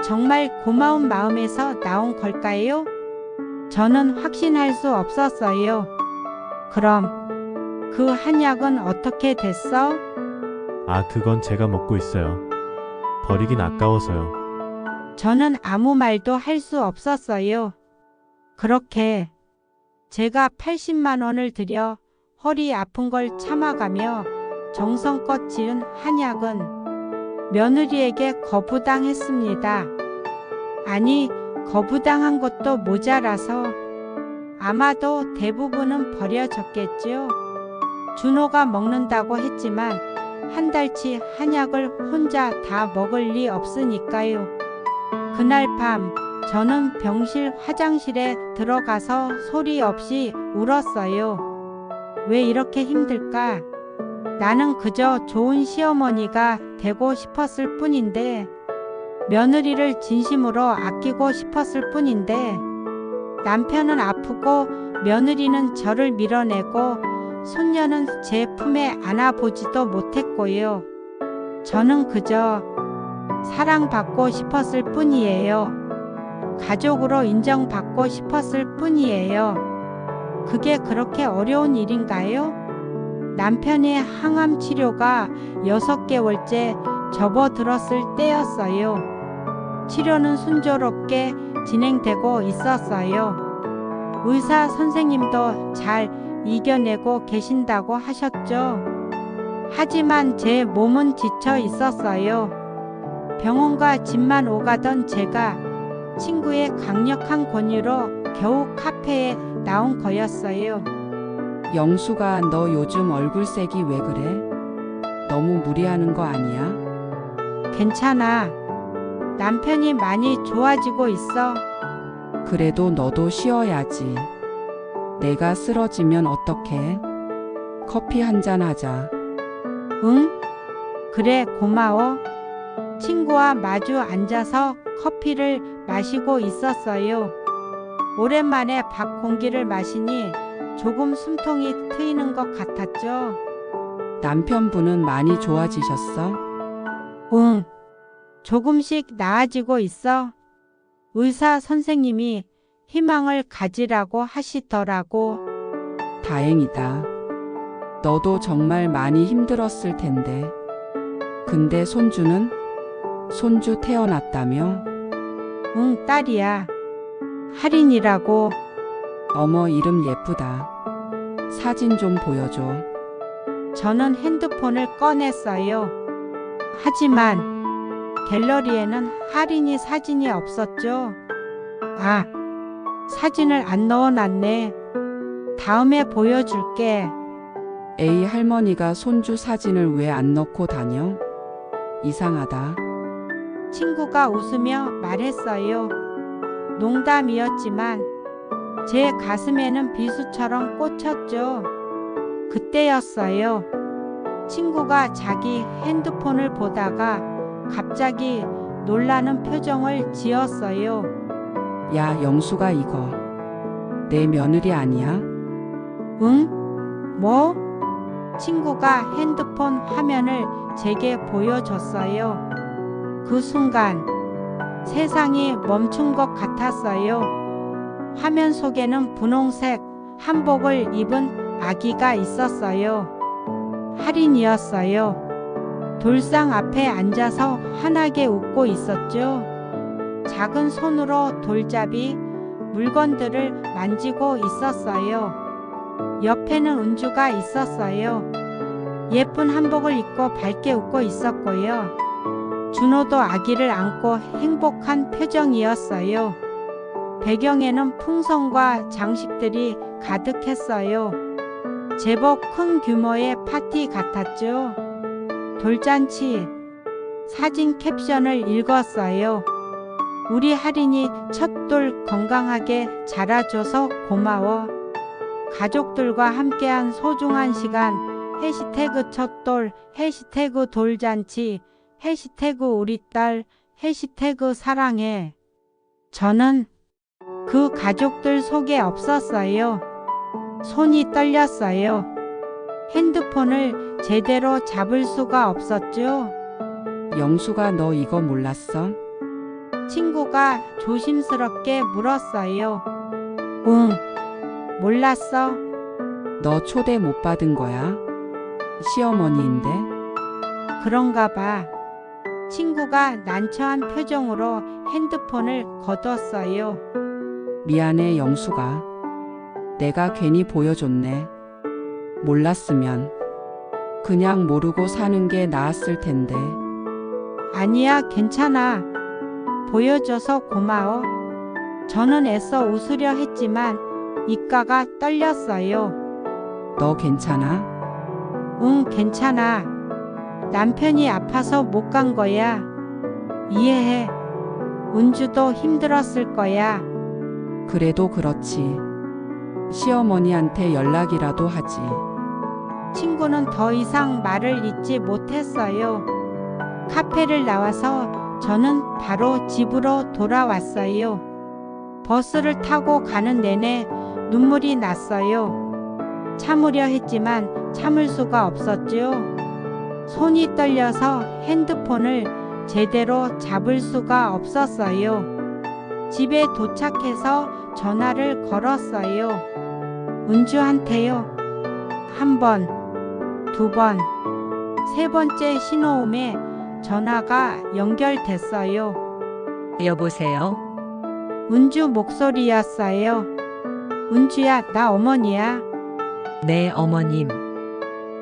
정말 고마운 마음에서 나온 걸까요? 저는 확신할 수 없었어요. 그럼 그 한약은 어떻게 됐어? 아, 그건 제가 먹고 있어요. 버리긴 아까워서요. 저는 아무 말도 할 수 없었어요. 그렇게 제가 80만 원을 들여 허리 아픈 걸 참아가며 정성껏 지은 한약은 며느리에게 거부당했습니다. 아니, 거부당한 것도 모자라서 아마도 대부분은 버려졌겠지요. 준호가 먹는다고 했지만 한 달치 한약을 혼자 다 먹을 리 없으니까요. 그날 밤 저는 병실 화장실에 들어가서 소리 없이 울었어요. 왜 이렇게 힘들까? 나는 그저 좋은 시어머니가 되고 싶었을 뿐인데, 며느리를 진심으로 아끼고 싶었을 뿐인데, 남편은 아프고 며느리는 저를 밀어내고 손녀는 제 품에 안아보지도 못했고요. 저는 그저 사랑받고 싶었을 뿐이에요. 가족으로 인정받고 싶었을 뿐이에요. 그게 그렇게 어려운 일인가요? 남편의 항암 치료가 6개월째 접어들었을 때였어요. 치료는 순조롭게 진행되고 있었어요. 의사 선생님도 잘 이겨내고 계신다고 하셨죠. 하지만 제 몸은 지쳐 있었어요. 병원과 집만 오가던 제가 친구의 강력한 권유로 겨우 카페에 나온 거였어요. 영수가 너 요즘 얼굴색이 왜 그래? 너무 무리하는 거 아니야? 괜찮아. 남편이 많이 좋아지고 있어. 그래도 너도 쉬어야지. 내가 쓰러지면 어떡해? 커피 한잔 하자. 응? 그래, 고마워. 친구와 마주 앉아서 커피를 마시고 있었어요. 오랜만에 밖 공기를 마시니 조금 숨통이 트이는 것 같았죠. 남편분은 많이 좋아지셨어? 응, 조금씩 나아지고 있어. 의사 선생님이 희망을 가지라고 하시더라고. 다행이다. 너도 정말 많이 힘들었을 텐데. 근데 손주는? 손주 태어났다며? 응, 딸이야. 할인이라고. 어머, 이름 예쁘다. 사진 좀 보여줘. 저는 핸드폰을 꺼냈어요. 하지만 갤러리에는 할인이 사진이 없었죠. 아, 사진을 안 넣어놨네. 다음에 보여줄게. 에이, 할머니가 손주 사진을 왜 안 넣고 다녀? 이상하다. 친구가 웃으며 말했어요. 농담이었지만 제 가슴에는 비수처럼 꽂혔죠. 그때였어요. 친구가 자기 핸드폰을 보다가 갑자기 놀라는 표정을 지었어요. 야, 영수가 이거 내 며느리 아니야? 응? 뭐? 친구가 핸드폰 화면을 제게 보여줬어요. 그 순간 세상이 멈춘 것 같았어요. 화면 속에는 분홍색 한복을 입은 아기가 있었어요. 할인이었어요. 돌상 앞에 앉아서 환하게 웃고 있었죠. 작은 손으로 돌잡이 물건들을 만지고 있었어요. 옆에는 은주가 있었어요. 예쁜 한복을 입고 밝게 웃고 있었고요. 준호도 아기를 안고 행복한 표정이었어요. 배경에는 풍선과 장식들이 가득했어요. 제법 큰 규모의 파티 같았죠. 돌잔치. 사진 캡션을 읽었어요. 우리 할인이 첫 돌 건강하게 자라줘서 고마워. 가족들과 함께한 소중한 시간. 해시태그 첫돌, 해시태그 돌잔치, 해시태그 우리 딸, 해시태그 사랑해. 저는 그 가족들 속에 없었어요. 손이 떨렸어요. 핸드폰을 제대로 잡을 수가 없었죠. 영수가 너 이거 몰랐어? 친구가 조심스럽게 물었어요. 응, 몰랐어. 너 초대 못 받은 거야? 시어머니인데? 그런가 봐. 친구가 난처한 표정으로 핸드폰을 거뒀어요. 미안해, 영수가. 내가 괜히 보여줬네. 몰랐으면 그냥 모르고 사는 게 나았을 텐데. 아니야, 괜찮아. 보여줘서 고마워. 저는 애써 웃으려 했지만 입가가 떨렸어요. 너 괜찮아? 응, 괜찮아. 남편이 아파서 못 간 거야. 이해해. 은주도 힘들었을 거야. 그래도 그렇지. 시어머니한테 연락이라도 하지. 친구는 더 이상 말을 잇지 못했어요. 카페를 나와서 저는 바로 집으로 돌아왔어요. 버스를 타고 가는 내내 눈물이 났어요. 참으려 했지만 참을 수가 없었죠. 손이 떨려서 핸드폰을 제대로 잡을 수가 없었어요. 집에 도착해서 전화를 걸었어요. 은주한테요. 한 번, 두 번, 세 번째 신호음에 전화가 연결됐어요. 여보세요? 은주 목소리였어요. 은주야, 나 어머니야. 네, 어머님.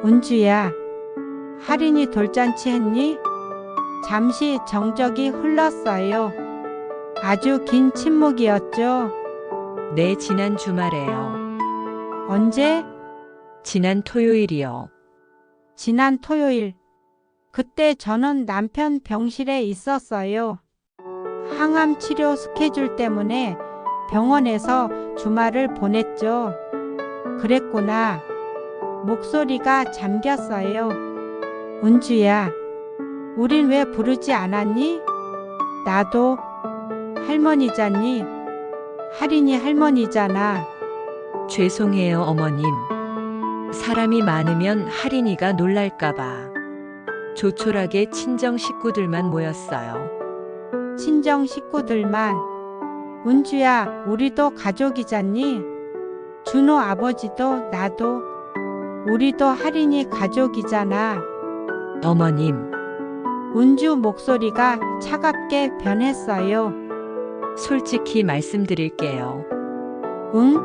은주야, 할인이 돌잔치 했니? 잠시 정적이 흘렀어요. 아주 긴 침묵이었죠. 네, 지난 주말에요. 언제? 지난 토요일이요. 지난 토요일. 그때 저는 남편 병실에 있었어요. 항암 치료 스케줄 때문에 병원에서 주말을 보냈죠. 그랬구나. 목소리가 잠겼어요. 은주야, 우린 왜 부르지 않았니? 나도 할머니잖니. 할인이 할머니잖아. 죄송해요, 어머님. 사람이 많으면 할인이가 놀랄까봐. 조촐하게 친정 식구들만 모였어요. 친정 식구들만. 은주야, 우리도 가족이잖니. 준호 아버지도 나도. 우리도 할인이 가족이잖아. 어머님, 은주 목소리가 차갑게 변했어요. 솔직히 말씀드릴게요. 응?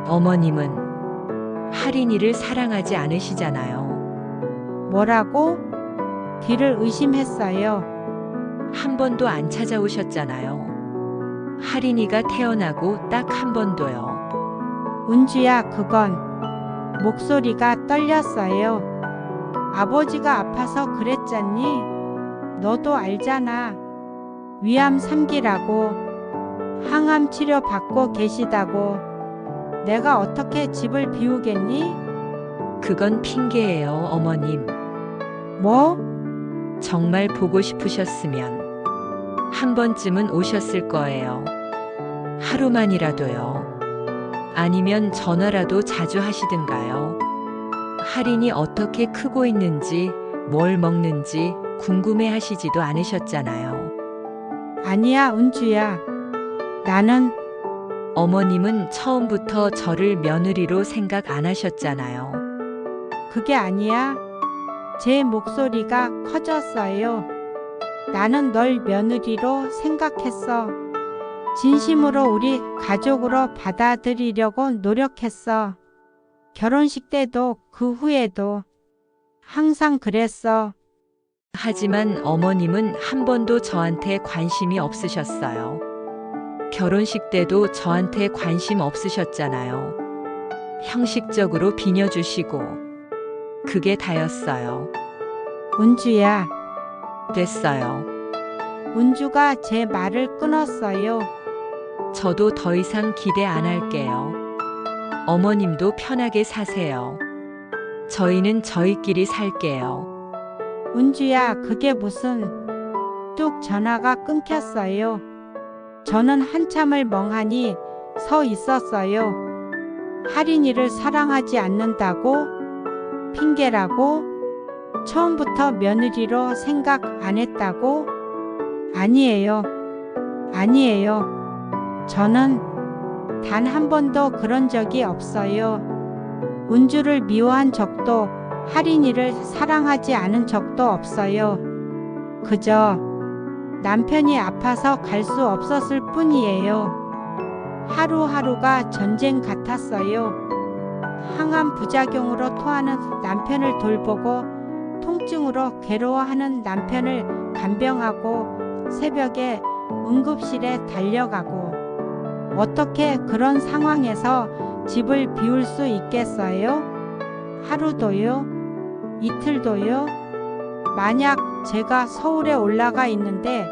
어머님은 할인이를 사랑하지 않으시잖아요. 뭐라고? 뒤를 의심했어요. 한 번도 안 찾아오셨잖아요. 할인이가 태어나고 딱 한 번도요. 은주야, 그건. 목소리가 떨렸어요. 아버지가 아파서 그랬잖니. 너도 알잖아. 위암 3기라고. 항암 치료 받고 계시다고. 내가 어떻게 집을 비우겠니? 그건 핑계예요, 어머님. 뭐? 정말 보고 싶으셨으면 한 번쯤은 오셨을 거예요. 하루만이라도요. 아니면 전화라도 자주 하시든가요. 할인이 어떻게 크고 있는지, 뭘 먹는지 궁금해 하시지도 않으셨잖아요. 아니야, 은주야. 나는 어머님은 처음부터 저를 며느리로 생각 안 하셨잖아요. 그게 아니야. 제 목소리가 커졌어요. 나는 널 며느리로 생각했어. 진심으로 우리 가족으로 받아들이려고 노력했어. 결혼식 때도 그 후에도 항상 그랬어. 하지만 어머님은 한 번도 저한테 관심이 없으셨어요. 결혼식 때도 저한테 관심 없으셨잖아요. 형식적으로 비녀주시고 그게 다였어요. 은주야. 됐어요. 은주가 제 말을 끊었어요. 저도 더 이상 기대 안 할게요. 어머님도 편하게 사세요. 저희는 저희끼리 살게요. 은주야, 그게 무슨. 뚝 전화가 끊겼어요. 저는 한참을 멍하니 서 있었어요. 할인이를 사랑하지 않는다고? 핑계라고? 처음부터 며느리로 생각 안 했다고? 아니에요. 아니에요. 저는 단 한 번도 그런 적이 없어요. 은주를 미워한 적도 할인이를 사랑하지 않은 적도 없어요. 그저 남편이 아파서 갈 수 없었을 뿐이에요. 하루하루가 전쟁 같았어요. 항암 부작용으로 토하는 남편을 돌보고 통증으로 괴로워하는 남편을 간병하고 새벽에 응급실에 달려가고 어떻게 그런 상황에서 집을 비울 수 있겠어요? 하루도요? 이틀도요? 만약 제가 서울에 올라가 있는데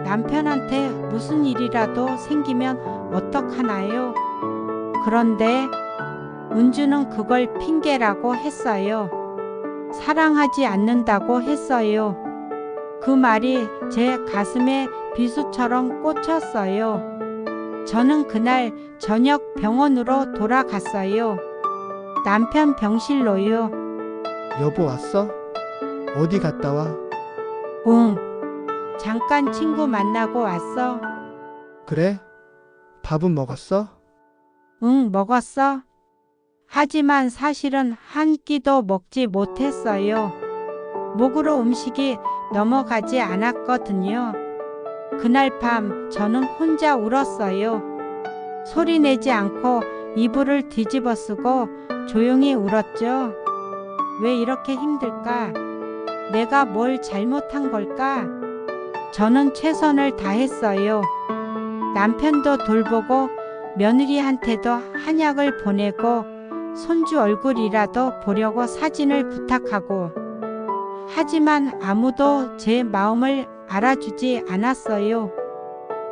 남편한테 무슨 일이라도 생기면 어떡하나요? 그런데 은주는 그걸 핑계라고 했어요. 사랑하지 않는다고 했어요. 그 말이 제 가슴에 비수처럼 꽂혔어요. 저는 그날 저녁 병원으로 돌아갔어요. 남편 병실로요. 여보 왔어? 어디 갔다 와? 응. 잠깐 친구 만나고 왔어. 그래? 밥은 먹었어? 응, 먹었어. 하지만 사실은 한 끼도 먹지 못했어요. 목으로 음식이 넘어가지 않았거든요. 그날 밤 저는 혼자 울었어요. 소리 내지 않고 이불을 뒤집어 쓰고 조용히 울었죠. 왜 이렇게 힘들까? 내가 뭘 잘못한 걸까? 저는 최선을 다했어요. 남편도 돌보고 며느리한테도 한약을 보내고 손주 얼굴이라도 보려고 사진을 부탁하고 하지만 아무도 제 마음을 알아주지 않았어요.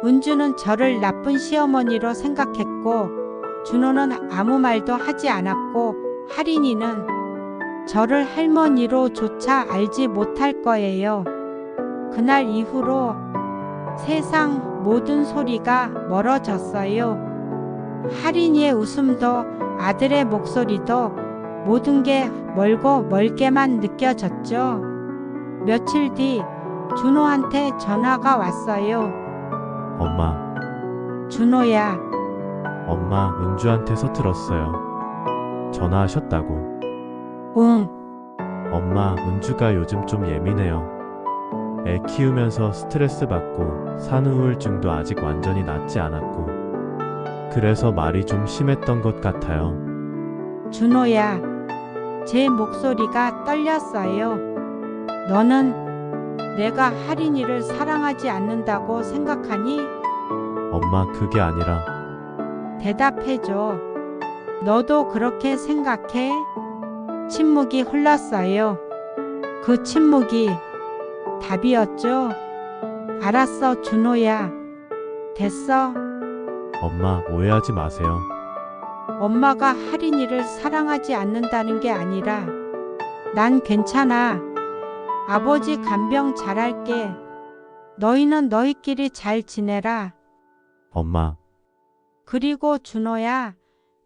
은주는 저를 나쁜 시어머니로 생각했고 준호는 아무 말도 하지 않았고 할인이는 저를 할머니로조차 알지 못할 거예요. 그날 이후로 세상 모든 소리가 멀어졌어요. 할인이의 웃음도 아들의 목소리도 모든 게 멀고 멀게만 느껴졌죠. 며칠 뒤 준호한테 전화가 왔어요. 엄마, 준호야, 엄마 은주한테서 들었어요. 전화하셨다고. 응, 엄마, 은주가 요즘 좀 예민해요. 애 키우면서 스트레스 받고 산후우울증도 아직 완전히 낫지 않았고 그래서 말이 좀 심했던 것 같아요. 준호야, 제 목소리가 떨렸어요. 너는 내가 할인이를 사랑하지 않는다고 생각하니? 엄마, 그게 아니라 대답해줘. 너도 그렇게 생각해? 침묵이 흘렀어요. 그 침묵이 답이었죠. 알았어, 준호야. 됐어. 엄마, 오해하지 마세요. 엄마가 할인이를 사랑하지 않는다는 게 아니라 난 괜찮아. 아버지 간병 잘할게. 너희는 너희끼리 잘 지내라. 엄마, 그리고 준호야,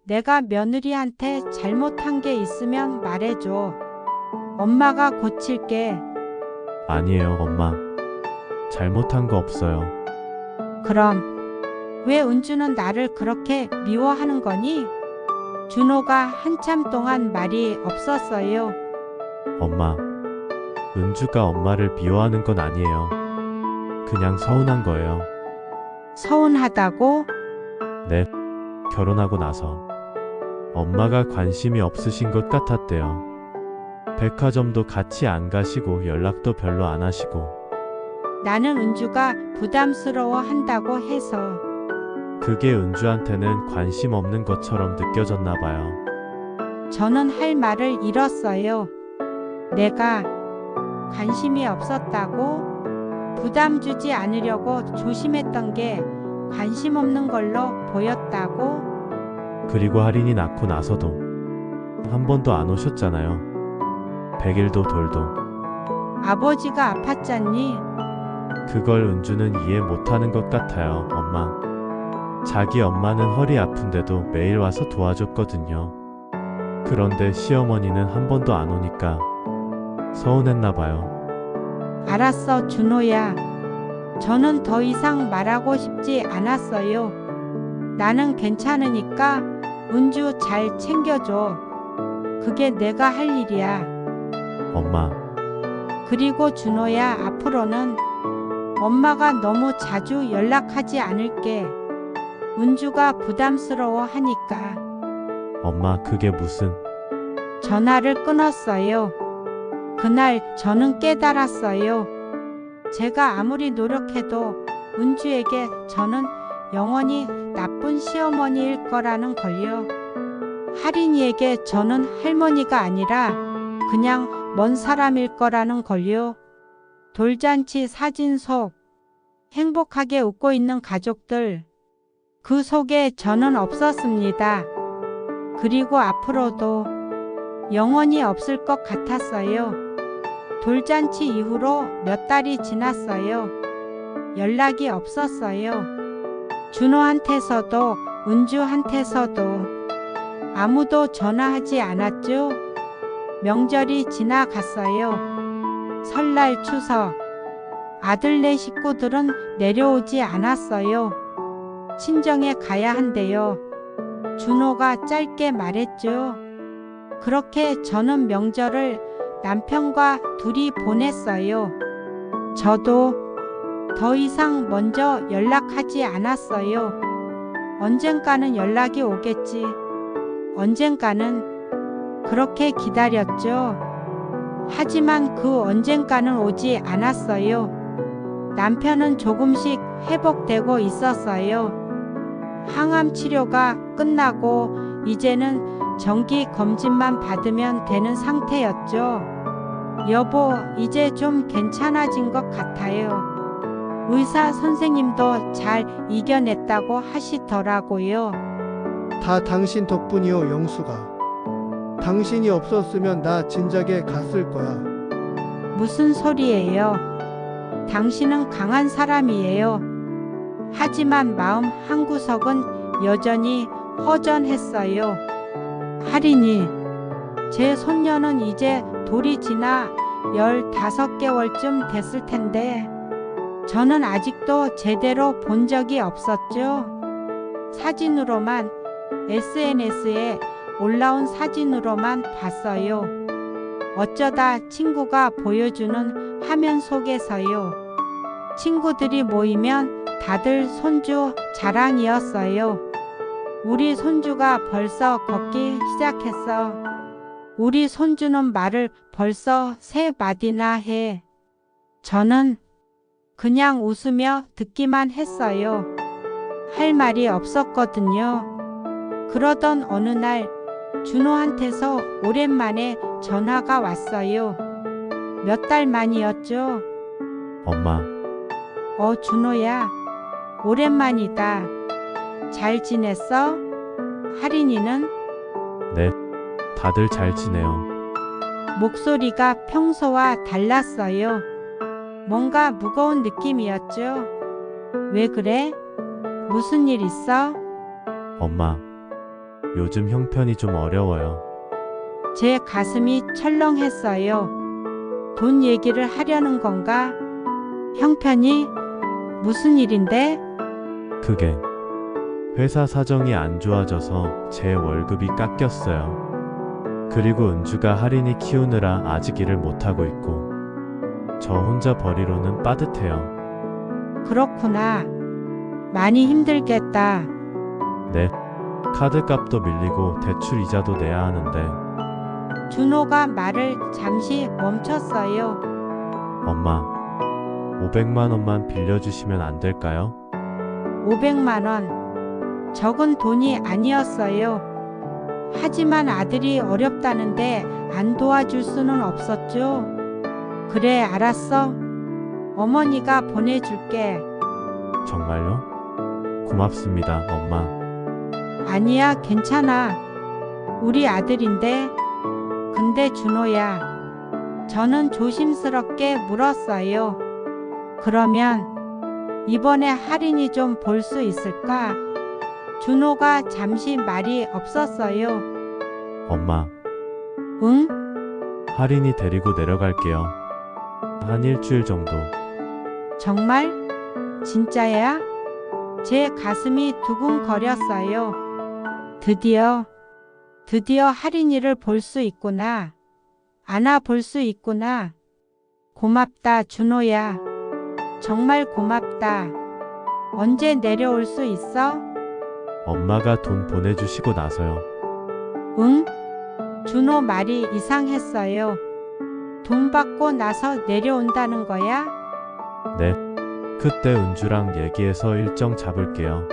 내가 며느리한테 잘못한 게 있으면 말해줘. 엄마가 고칠게. 아니에요, 엄마. 잘못한 거 없어요. 그럼 왜 은주는 나를 그렇게 미워하는 거니? 준호가 한참 동안 말이 없었어요. 엄마, 은주가 엄마를 미워하는 건 아니에요. 그냥 서운한 거예요. 서운하다고? 네, 결혼하고 나서 엄마가 관심이 없으신 것 같았대요. 백화점도 같이 안 가시고 연락도 별로 안 하시고 나는 은주가 부담스러워 한다고 해서. 그게 은주한테는 관심 없는 것처럼 느껴졌나 봐요. 저는 할 말을 잃었어요. 내가 관심이 없었다고? 부담 주지 않으려고 조심했던 게 관심 없는 걸로 보였다고? 그리고 할인이 낳고 나서도 한 번도 안 오셨잖아요. 100일도 돌도. 아버지가 아팠잖니? 그걸 은주는 이해 못하는 것 같아요, 엄마. 자기 엄마는 허리 아픈데도 매일 와서 도와줬거든요. 그런데 시어머니는 한 번도 안 오니까 서운했나 봐요. 알았어, 준호야. 저는 더 이상 말하고 싶지 않았어요. 나는 괜찮으니까 은주 잘 챙겨줘. 그게 내가 할 일이야. 엄마, 그리고 준호야, 앞으로는 엄마가 너무 자주 연락하지 않을게. 은주가 부담스러워 하니까 엄마, 그게 무슨, 전화를 끊었어요. 그날 저는 깨달았어요. 제가 아무리 노력해도 은주에게 저는 영원히 나쁜 시어머니일 거라는 걸요. 할인이에게 저는 할머니가 아니라 그냥 먼 사람일 거라는 걸요. 돌잔치 사진 속 행복하게 웃고 있는 가족들, 그 속에 저는 없었습니다. 그리고 앞으로도 영원히 없을 것 같았어요. 돌잔치 이후로 몇 달이 지났어요. 연락이 없었어요. 준호한테서도 은주한테서도 아무도 전화하지 않았죠. 명절이 지나갔어요. 설날, 추석, 아들네 식구들은 내려오지 않았어요. 친정에 가야 한대요. 준호가 짧게 말했죠. 그렇게 저는 명절을 남편과 둘이 보냈어요. 저도 더 이상 먼저 연락하지 않았어요. 언젠가는 연락이 오겠지. 언젠가는 그렇게 기다렸죠. 하지만 그 언젠가는 오지 않았어요. 남편은 조금씩 회복되고 있었어요. 항암 치료가 끝나고 이제는 정기 검진만 받으면 되는 상태였죠. 여보, 이제 좀 괜찮아진 것 같아요. 의사 선생님도 잘 이겨냈다고 하시더라고요. 다 당신 덕분이요, 영수가. 당신이 없었으면 나 진작에 갔을 거야. 무슨 소리예요? 당신은 강한 사람이에요. 하지만 마음 한구석은 여전히 허전했어요. 할인이, 제 손녀는 이제 돌이 지나 15개월쯤 됐을 텐데 저는 아직도 제대로 본 적이 없었죠. 사진으로만, SNS에 올라온 사진으로만 봤어요. 어쩌다 친구가 보여주는 화면 속에서요. 친구들이 모이면 다들 손주 자랑이었어요. 우리 손주가 벌써 걷기 시작했어. 우리 손주는 말을 벌써 3마디나 해. 저는 그냥 웃으며 듣기만 했어요. 할 말이 없었거든요. 그러던 어느 날 준호한테서 오랜만에 전화가 왔어요. 몇 달 만이었죠. 엄마, 준호야, 오랜만이다. 잘 지냈어? 할인이는? 네, 다들 잘 지내요. 목소리가 평소와 달랐어요. 뭔가 무거운 느낌이었죠. 왜 그래? 무슨 일 있어? 엄마, 요즘 형편이 좀 어려워요. 제 가슴이 철렁했어요. 돈 얘기를 하려는 건가? 형편이? 무슨 일인데? 그게 회사 사정이 안 좋아져서 제 월급이 깎였어요. 그리고 은주가 할인이 키우느라 아직 일을 못하고 있고 저 혼자 벌이로는 빠듯해요. 그렇구나. 많이 힘들겠다. 네, 카드값도 밀리고 대출 이자도 내야 하는데 준호가 말을 잠시 멈췄어요. 엄마, 500만 원만 빌려주시면 안 될까요? 500만 원. 적은 돈이 아니었어요. 하지만 아들이 어렵다는데 안 도와줄 수는 없었죠. 그래, 알았어. 어머니가 보내줄게. 정말요? 고맙습니다, 엄마. 아니야, 괜찮아. 우리 아들인데. 근데 준호야, 저는 조심스럽게 물었어요. 그러면 이번에 할인이 좀 볼 수 있을까? 준호가 잠시 말이 없었어요. 엄마, 응? 할인이 데리고 내려갈게요. 한 일주일 정도. 정말? 진짜야? 제 가슴이 두근거렸어요. 드디어 드디어 할인이를 볼 수 있구나. 안아볼 수 있구나. 고맙다, 준호야. 정말 고맙다. 언제 내려올 수 있어? 엄마가 돈 보내주시고 나서요. 응? 준호 말이 이상했어요. 돈 받고 나서 내려온다는 거야? 네. 그때 은주랑 얘기해서 일정 잡을게요.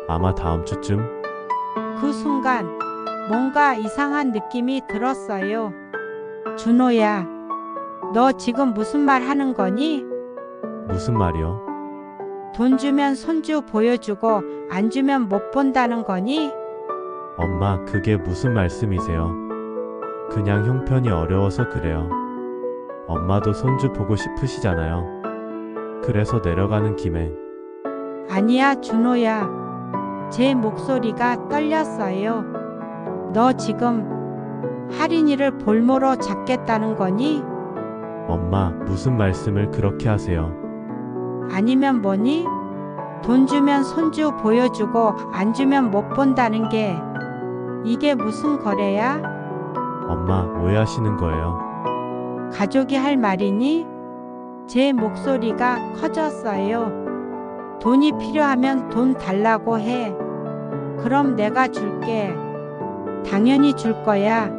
아마 다음 주쯤? 그 순간 뭔가 이상한 느낌이 들었어요. 준호야, 너 지금 무슨 말 하는 거니? 무슨 말이요? 돈 주면 손주 보여주고 안 주면 못 본다는 거니? 엄마, 그게 무슨 말씀이세요? 그냥 형편이 어려워서 그래요. 엄마도 손주 보고 싶으시잖아요. 그래서 내려가는 김에. 아니야, 준호야. 제 목소리가 떨렸어요. 너 지금 할인이를 볼모로 잡겠다는 거니? 엄마, 무슨 말씀을 그렇게 하세요? 아니면 뭐니? 돈 주면 손주 보여주고 안 주면 못 본다는 게 이게 무슨 거래야? 엄마, 오해하시는 거예요. 가족이 할 말이니? 제 목소리가 커졌어요. 돈이 필요하면 돈 달라고 해. 그럼 내가 줄게. 당연히 줄 거야.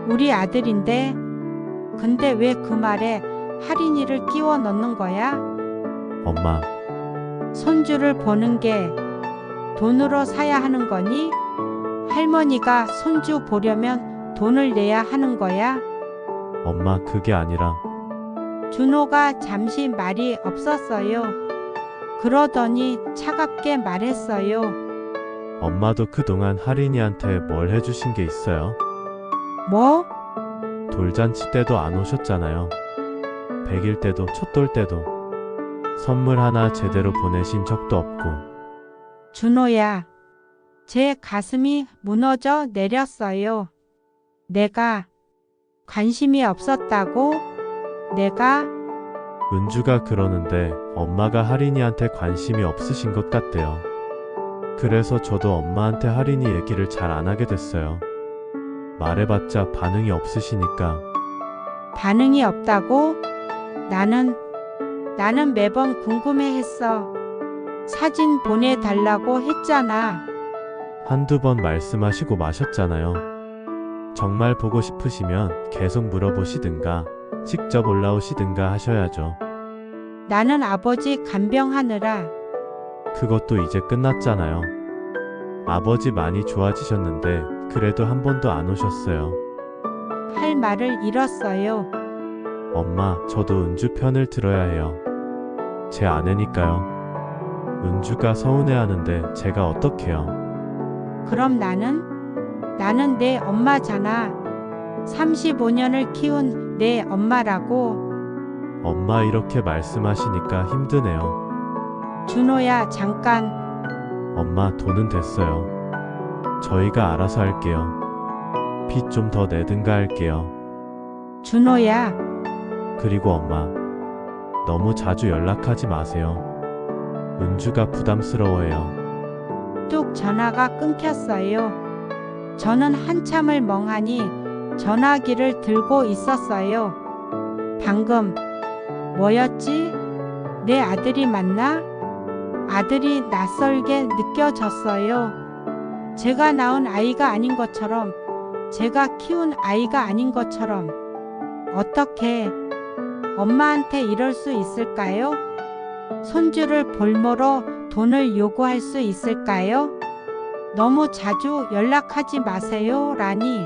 우리 아들인데. 근데 왜 그 말에 할인이를 끼워 넣는 거야? 엄마, 손주를 보는 게 돈으로 사야 하는 거니? 할머니가 손주 보려면 돈을 내야 하는 거야? 엄마, 그게 아니라. 준호가 잠시 말이 없었어요. 그러더니 차갑게 말했어요. 엄마도 그동안 할인이한테 뭘 해주신 게 있어요? 뭐? 돌잔치 때도 안 오셨잖아요. 100일 때도 촛돌 때도 선물 하나 제대로 보내신 적도 없고. 준호야. 제 가슴이 무너져 내렸어요. 내가 관심이 없었다고? 내가? 은주가 그러는데 엄마가 할인이한테 관심이 없으신 것 같대요. 그래서 저도 엄마한테 할인이 얘기를 잘 안 하게 됐어요. 말해봤자 반응이 없으시니까. 반응이 없다고? 나는 매번 궁금해했어. 사진 보내달라고 했잖아. 한두 번 말씀하시고 마셨잖아요. 정말 보고 싶으시면 계속 물어보시든가 직접 올라오시든가 하셔야죠. 나는 아버지 간병하느라 그것도 이제 끝났잖아요. 아버지 많이 좋아지셨는데 그래도 한 번도 안 오셨어요. 할 말을 잃었어요. 엄마, 저도 은주 편을 들어야 해요. 제 아내니까요. 은주가 서운해하는데 제가 어떡해요. 그럼 나는 내 엄마잖아. 35년을 키운 내 엄마라고. 엄마, 이렇게 말씀하시니까 힘드네요. 준호야, 잠깐. 엄마, 돈은 됐어요. 저희가 알아서 할게요. 빚 좀 더 내든가 할게요. 준호야. 그리고 엄마, 너무 자주 연락하지 마세요. 은주가 부담스러워해요. 뚝 전화가 끊겼어요. 저는 한참을 멍하니 전화기를 들고 있었어요. 방금 뭐였지? 내 아들이 맞나? 아들이 낯설게 느껴졌어요. 제가 낳은 아이가 아닌 것처럼, 제가 키운 아이가 아닌 것처럼. 어떻게 엄마한테 이럴 수 있을까요? 손주를 볼모로 돈을 요구할 수 있을까요? 너무 자주 연락하지 마세요, 라니.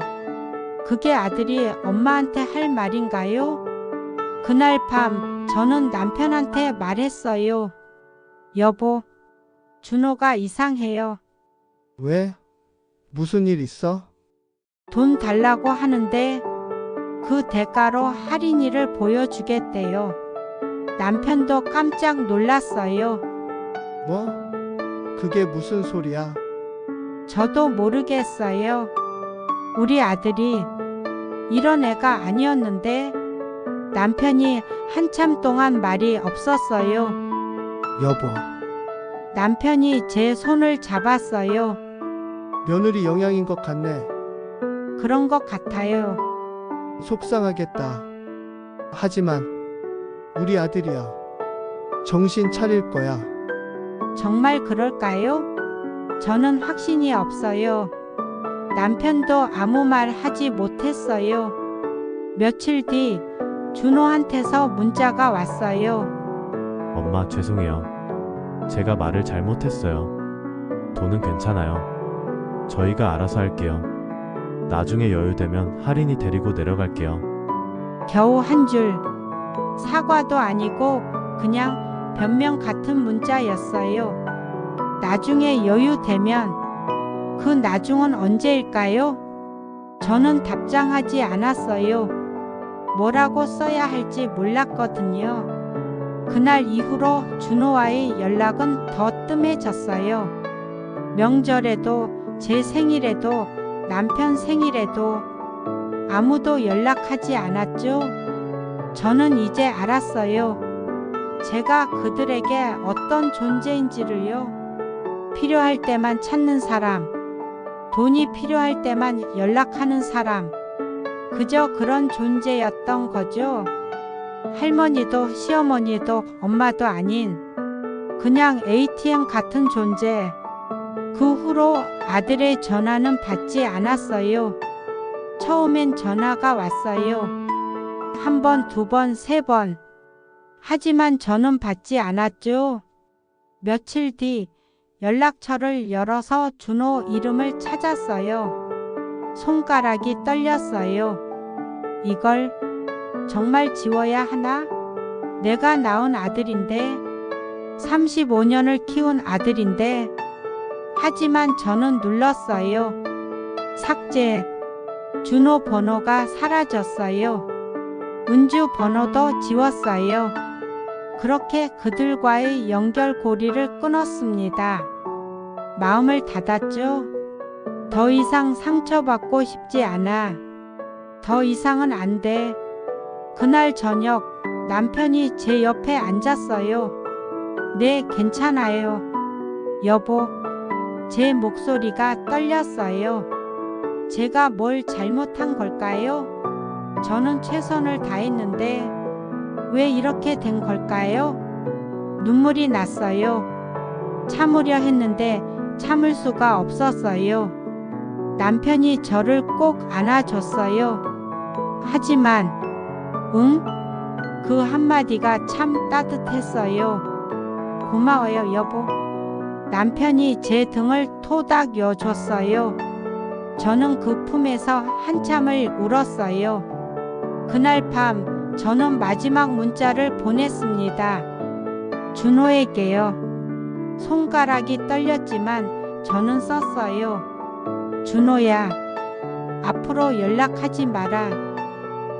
그게 아들이 엄마한테 할 말인가요? 그날 밤 저는 남편한테 말했어요. 여보, 준호가 이상해요. 왜? 무슨 일 있어? 돈 달라고 하는데 그 대가로 할인이를 보여주겠대요. 남편도 깜짝 놀랐어요. 뭐? 그게 무슨 소리야? 저도 모르겠어요. 우리 아들이 이런 애가 아니었는데 남편이 한참 동안 말이 없었어요. 여보, 남편이 제 손을 잡았어요. 며느리 영향인 것 같네. 그런 것 같아요. 속상하겠다. 하지만 우리 아들이야. 정신 차릴 거야. 정말 그럴까요? 저는 확신이 없어요. 남편도 아무 말 하지 못했어요. 며칠 뒤 준호한테서 문자가 왔어요. 엄마, 죄송해요. 제가 말을 잘못했어요. 돈은 괜찮아요. 저희가 알아서 할게요. 나중에 여유되면 할인이 데리고 내려갈게요. 겨우 한 줄. 사과도 아니고 그냥 변명 같은 문자였어요. 나중에 여유 되면. 그 나중은 언제일까요? 저는 답장하지 않았어요. 뭐라고 써야 할지 몰랐거든요. 그날 이후로 준호와의 연락은 더 뜸해졌어요. 명절에도, 제 생일에도, 남편 생일에도 아무도 연락하지 않았죠. 저는 이제 알았어요. 제가 그들에게 어떤 존재인지를요. 필요할 때만 찾는 사람, 돈이 필요할 때만 연락하는 사람, 그저 그런 존재였던 거죠. 할머니도 시어머니도 엄마도 아닌 그냥 ATM 같은 존재. 그 후로 아들의 전화는 받지 않았어요. 처음엔 전화가 왔어요. 한 번, 두 번, 세 번. 하지만 저는 받지 않았죠. 며칠 뒤 연락처를 열어서 준호 이름을 찾았어요. 손가락이 떨렸어요. 이걸 정말 지워야 하나? 내가 낳은 아들인데, 35년을 키운 아들인데. 하지만 저는 눌렀어요. 삭제. 준호 번호가 사라졌어요. 은주 번호도 지웠어요. 그렇게 그들과의 연결고리를 끊었습니다. 마음을 닫았죠. 더 이상 상처받고 싶지 않아. 더 이상은 안 돼. 그날 저녁 남편이 제 옆에 앉았어요. 네, 괜찮아요. 여보. 제 목소리가 떨렸어요. 제가 뭘 잘못한 걸까요? 저는 최선을 다했는데 왜 이렇게 된 걸까요? 눈물이 났어요. 참으려 했는데 참을 수가 없었어요. 남편이 저를 꼭 안아줬어요. 하지만 응? 그 한마디가 참 따뜻했어요. 고마워요, 여보. 남편이 제 등을 토닥여줬어요. 저는 그 품에서 한참을 울었어요. 그날 밤 저는 마지막 문자를 보냈습니다. 준호에게요. 손가락이 떨렸지만 저는 썼어요. 준호야, 앞으로 연락하지 마라.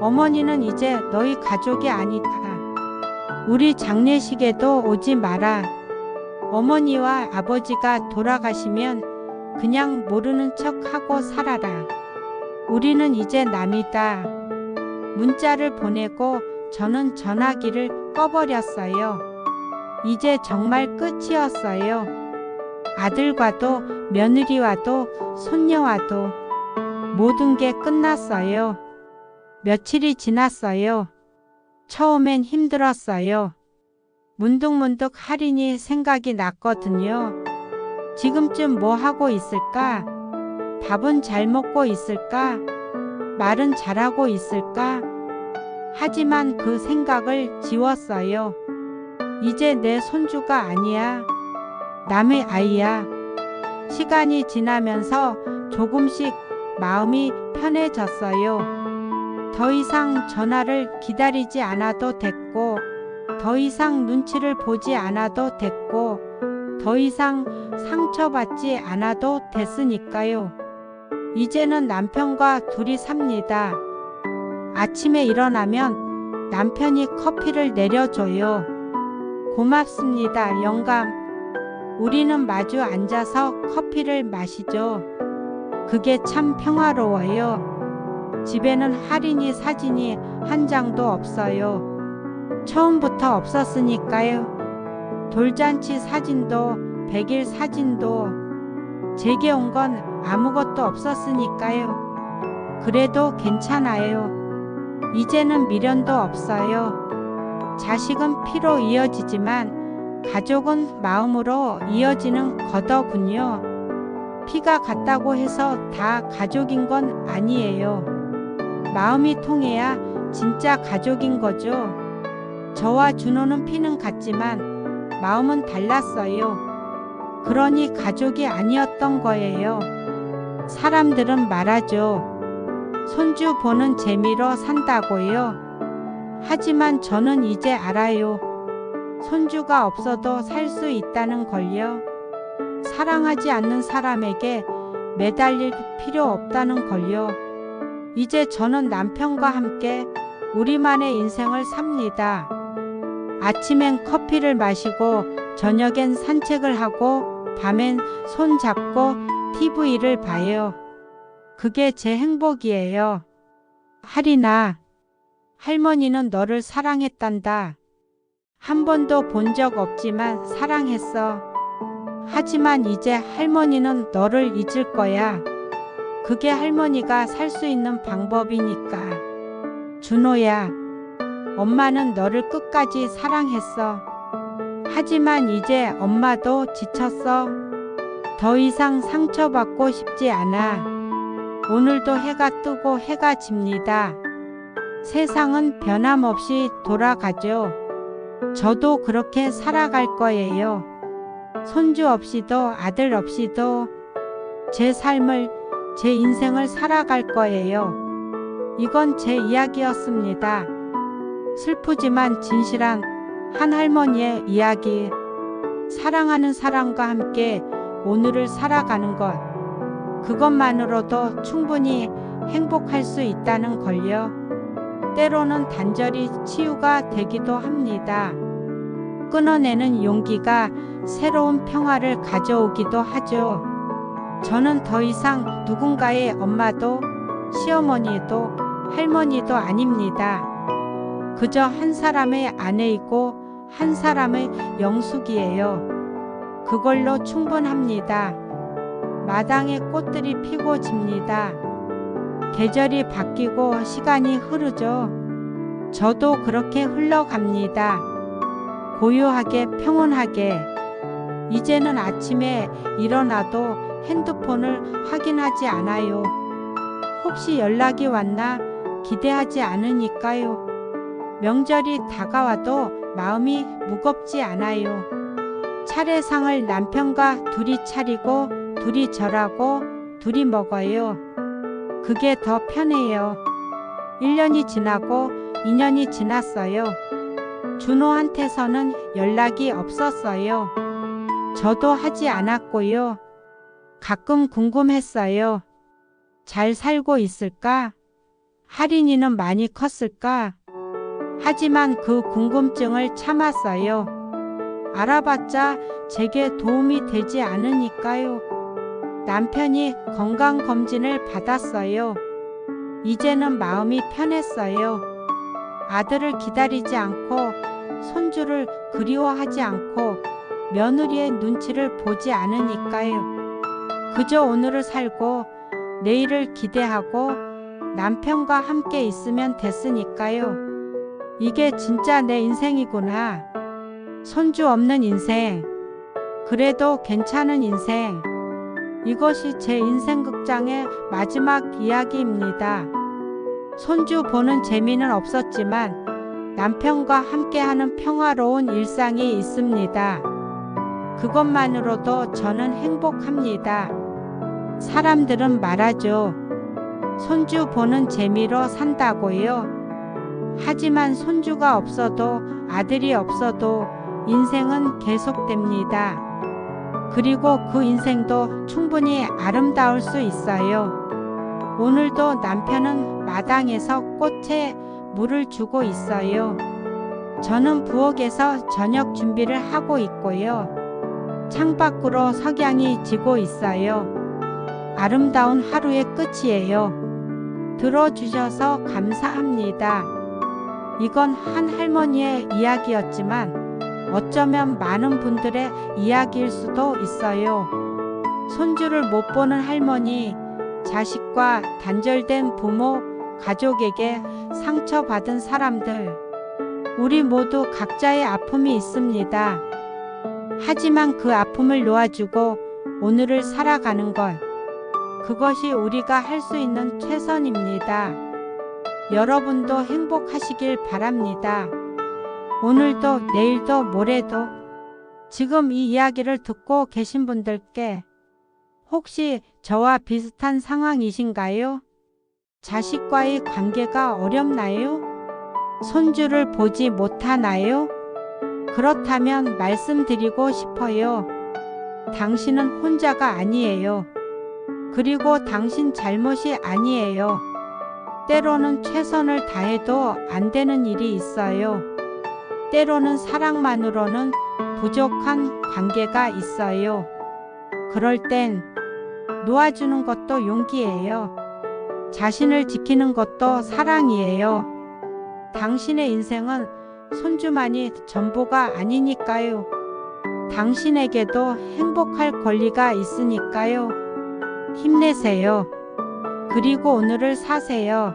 어머니는 이제 너희 가족이 아니다. 우리 장례식에도 오지 마라. 어머니와 아버지가 돌아가시면 그냥 모르는 척하고 살아라. 우리는 이제 남이다. 문자를 보내고 저는 전화기를 꺼버렸어요. 이제 정말 끝이었어요. 아들과도 며느리와도 손녀와도 모든 게 끝났어요. 며칠이 지났어요. 처음엔 힘들었어요. 문득문득 할인이 생각이 났거든요. 지금쯤 뭐 하고 있을까? 밥은 잘 먹고 있을까? 말은 잘하고 있을까? 하지만 그 생각을 지웠어요. 이제 내 손주가 아니야. 남의 아이야. 시간이 지나면서 조금씩 마음이 편해졌어요. 더 이상 전화를 기다리지 않아도 됐고, 더 이상 눈치를 보지 않아도 됐고, 더 이상 상처받지 않아도 됐으니까요. 이제는 남편과 둘이 삽니다. 아침에 일어나면 남편이 커피를 내려줘요. 고맙습니다, 영감. 우리는 마주 앉아서 커피를 마시죠. 그게 참 평화로워요. 집에는 할인이 사진이 한 장도 없어요. 처음부터 없었으니까요. 돌잔치 사진도 100일 사진도 제게 온 건 아무것도 없었으니까요. 그래도 괜찮아요. 이제는 미련도 없어요. 자식은 피로 이어지지만 가족은 마음으로 이어지는 거더군요. 피가 같다고 해서 다 가족인 건 아니에요. 마음이 통해야 진짜 가족인 거죠. 저와 준호는 피는 같지만 마음은 달랐어요. 그러니 가족이 아니었던 거예요. 사람들은 말하죠. 손주 보는 재미로 산다고요. 하지만 저는 이제 알아요. 손주가 없어도 살 수 있다는 걸요. 사랑하지 않는 사람에게 매달릴 필요 없다는 걸요. 이제 저는 남편과 함께 우리만의 인생을 삽니다. 아침엔 커피를 마시고 저녁엔 산책을 하고 밤엔 손 잡고 TV를 봐요. 그게 제 행복이에요. 하리나, 할머니는 너를 사랑했단다. 한 번도 본 적 없지만 사랑했어. 하지만 이제 할머니는 너를 잊을 거야. 그게 할머니가 살 수 있는 방법이니까. 준호야, 엄마는 너를 끝까지 사랑했어. 하지만 이제 엄마도 지쳤어. 더 이상 상처받고 싶지 않아. 오늘도 해가 뜨고 해가 집니다. 세상은 변함없이 돌아가죠. 저도 그렇게 살아갈 거예요. 손주 없이도 아들 없이도 제 삶을, 제 인생을 살아갈 거예요. 이건 제 이야기였습니다. 슬프지만 진실한 한 할머니의 이야기. 사랑하는 사람과 함께 오늘을 살아가는 것. 그것만으로도 충분히 행복할 수 있다는 걸요. 때로는 단절이 치유가 되기도 합니다. 끊어내는 용기가 새로운 평화를 가져오기도 하죠. 저는 더 이상 누군가의 엄마도 시어머니도 할머니도 아닙니다. 그저 한 사람의 아내이고 한 사람의 영숙이에요. 그걸로 충분합니다. 마당에 꽃들이 피고 집니다. 계절이 바뀌고 시간이 흐르죠. 저도 그렇게 흘러갑니다. 고요하게 평온하게. 이제는 아침에 일어나도 핸드폰을 확인하지 않아요. 혹시 연락이 왔나 기대하지 않으니까요. 명절이 다가와도 마음이 무겁지 않아요. 차례상을 남편과 둘이 차리고 둘이 절하고 둘이 먹어요. 그게 더 편해요. 1년이 지나고 2년이 지났어요. 준호한테서는 연락이 없었어요. 저도 하지 않았고요. 가끔 궁금했어요. 잘 살고 있을까? 할인이는 많이 컸을까? 하지만 그 궁금증을 참았어요. 알아봤자 제게 도움이 되지 않으니까요. 남편이 건강검진을 받았어요. 이제는 마음이 편했어요. 아들을 기다리지 않고 손주를 그리워하지 않고 며느리의 눈치를 보지 않으니까요. 그저 오늘을 살고 내일을 기대하고 남편과 함께 있으면 됐으니까요. 이게 진짜 내 인생이구나. 손주 없는 인생. 그래도 괜찮은 인생. 이것이 제 인생 극장의 마지막 이야기입니다. 손주 보는 재미는 없었지만 남편과 함께하는 평화로운 일상이 있습니다. 그것만으로도 저는 행복합니다. 사람들은 말하죠. 손주 보는 재미로 산다고요. 하지만 손주가 없어도 아들이 없어도 인생은 계속됩니다. 그리고 그 인생도 충분히 아름다울 수 있어요. 오늘도 남편은 마당에서 꽃에 물을 주고 있어요. 저는 부엌에서 저녁 준비를 하고 있고요. 창밖으로 석양이 지고 있어요. 아름다운 하루의 끝이에요. 들어주셔서 감사합니다. 이건 한 할머니의 이야기였지만 어쩌면 많은 분들의 이야기일 수도 있어요. 손주를 못 보는 할머니, 자식과 단절된 부모, 가족에게 상처받은 사람들. 우리 모두 각자의 아픔이 있습니다. 하지만 그 아픔을 놓아주고 오늘을 살아가는 것. 그것이 우리가 할 수 있는 최선입니다. 여러분도 행복하시길 바랍니다. 오늘도 내일도 모레도. 지금 이 이야기를 듣고 계신 분들께 혹시 저와 비슷한 상황이신가요? 자식과의 관계가 어렵나요? 손주를 보지 못하나요? 그렇다면 말씀드리고 싶어요. 당신은 혼자가 아니에요. 그리고 당신 잘못이 아니에요. 때로는 최선을 다해도 안 되는 일이 있어요. 때로는 사랑만으로는 부족한 관계가 있어요. 그럴 땐 놓아주는 것도 용기예요. 자신을 지키는 것도 사랑이에요. 당신의 인생은 손주만이 전부가 아니니까요. 당신에게도 행복할 권리가 있으니까요. 힘내세요. 그리고 오늘을 사세요.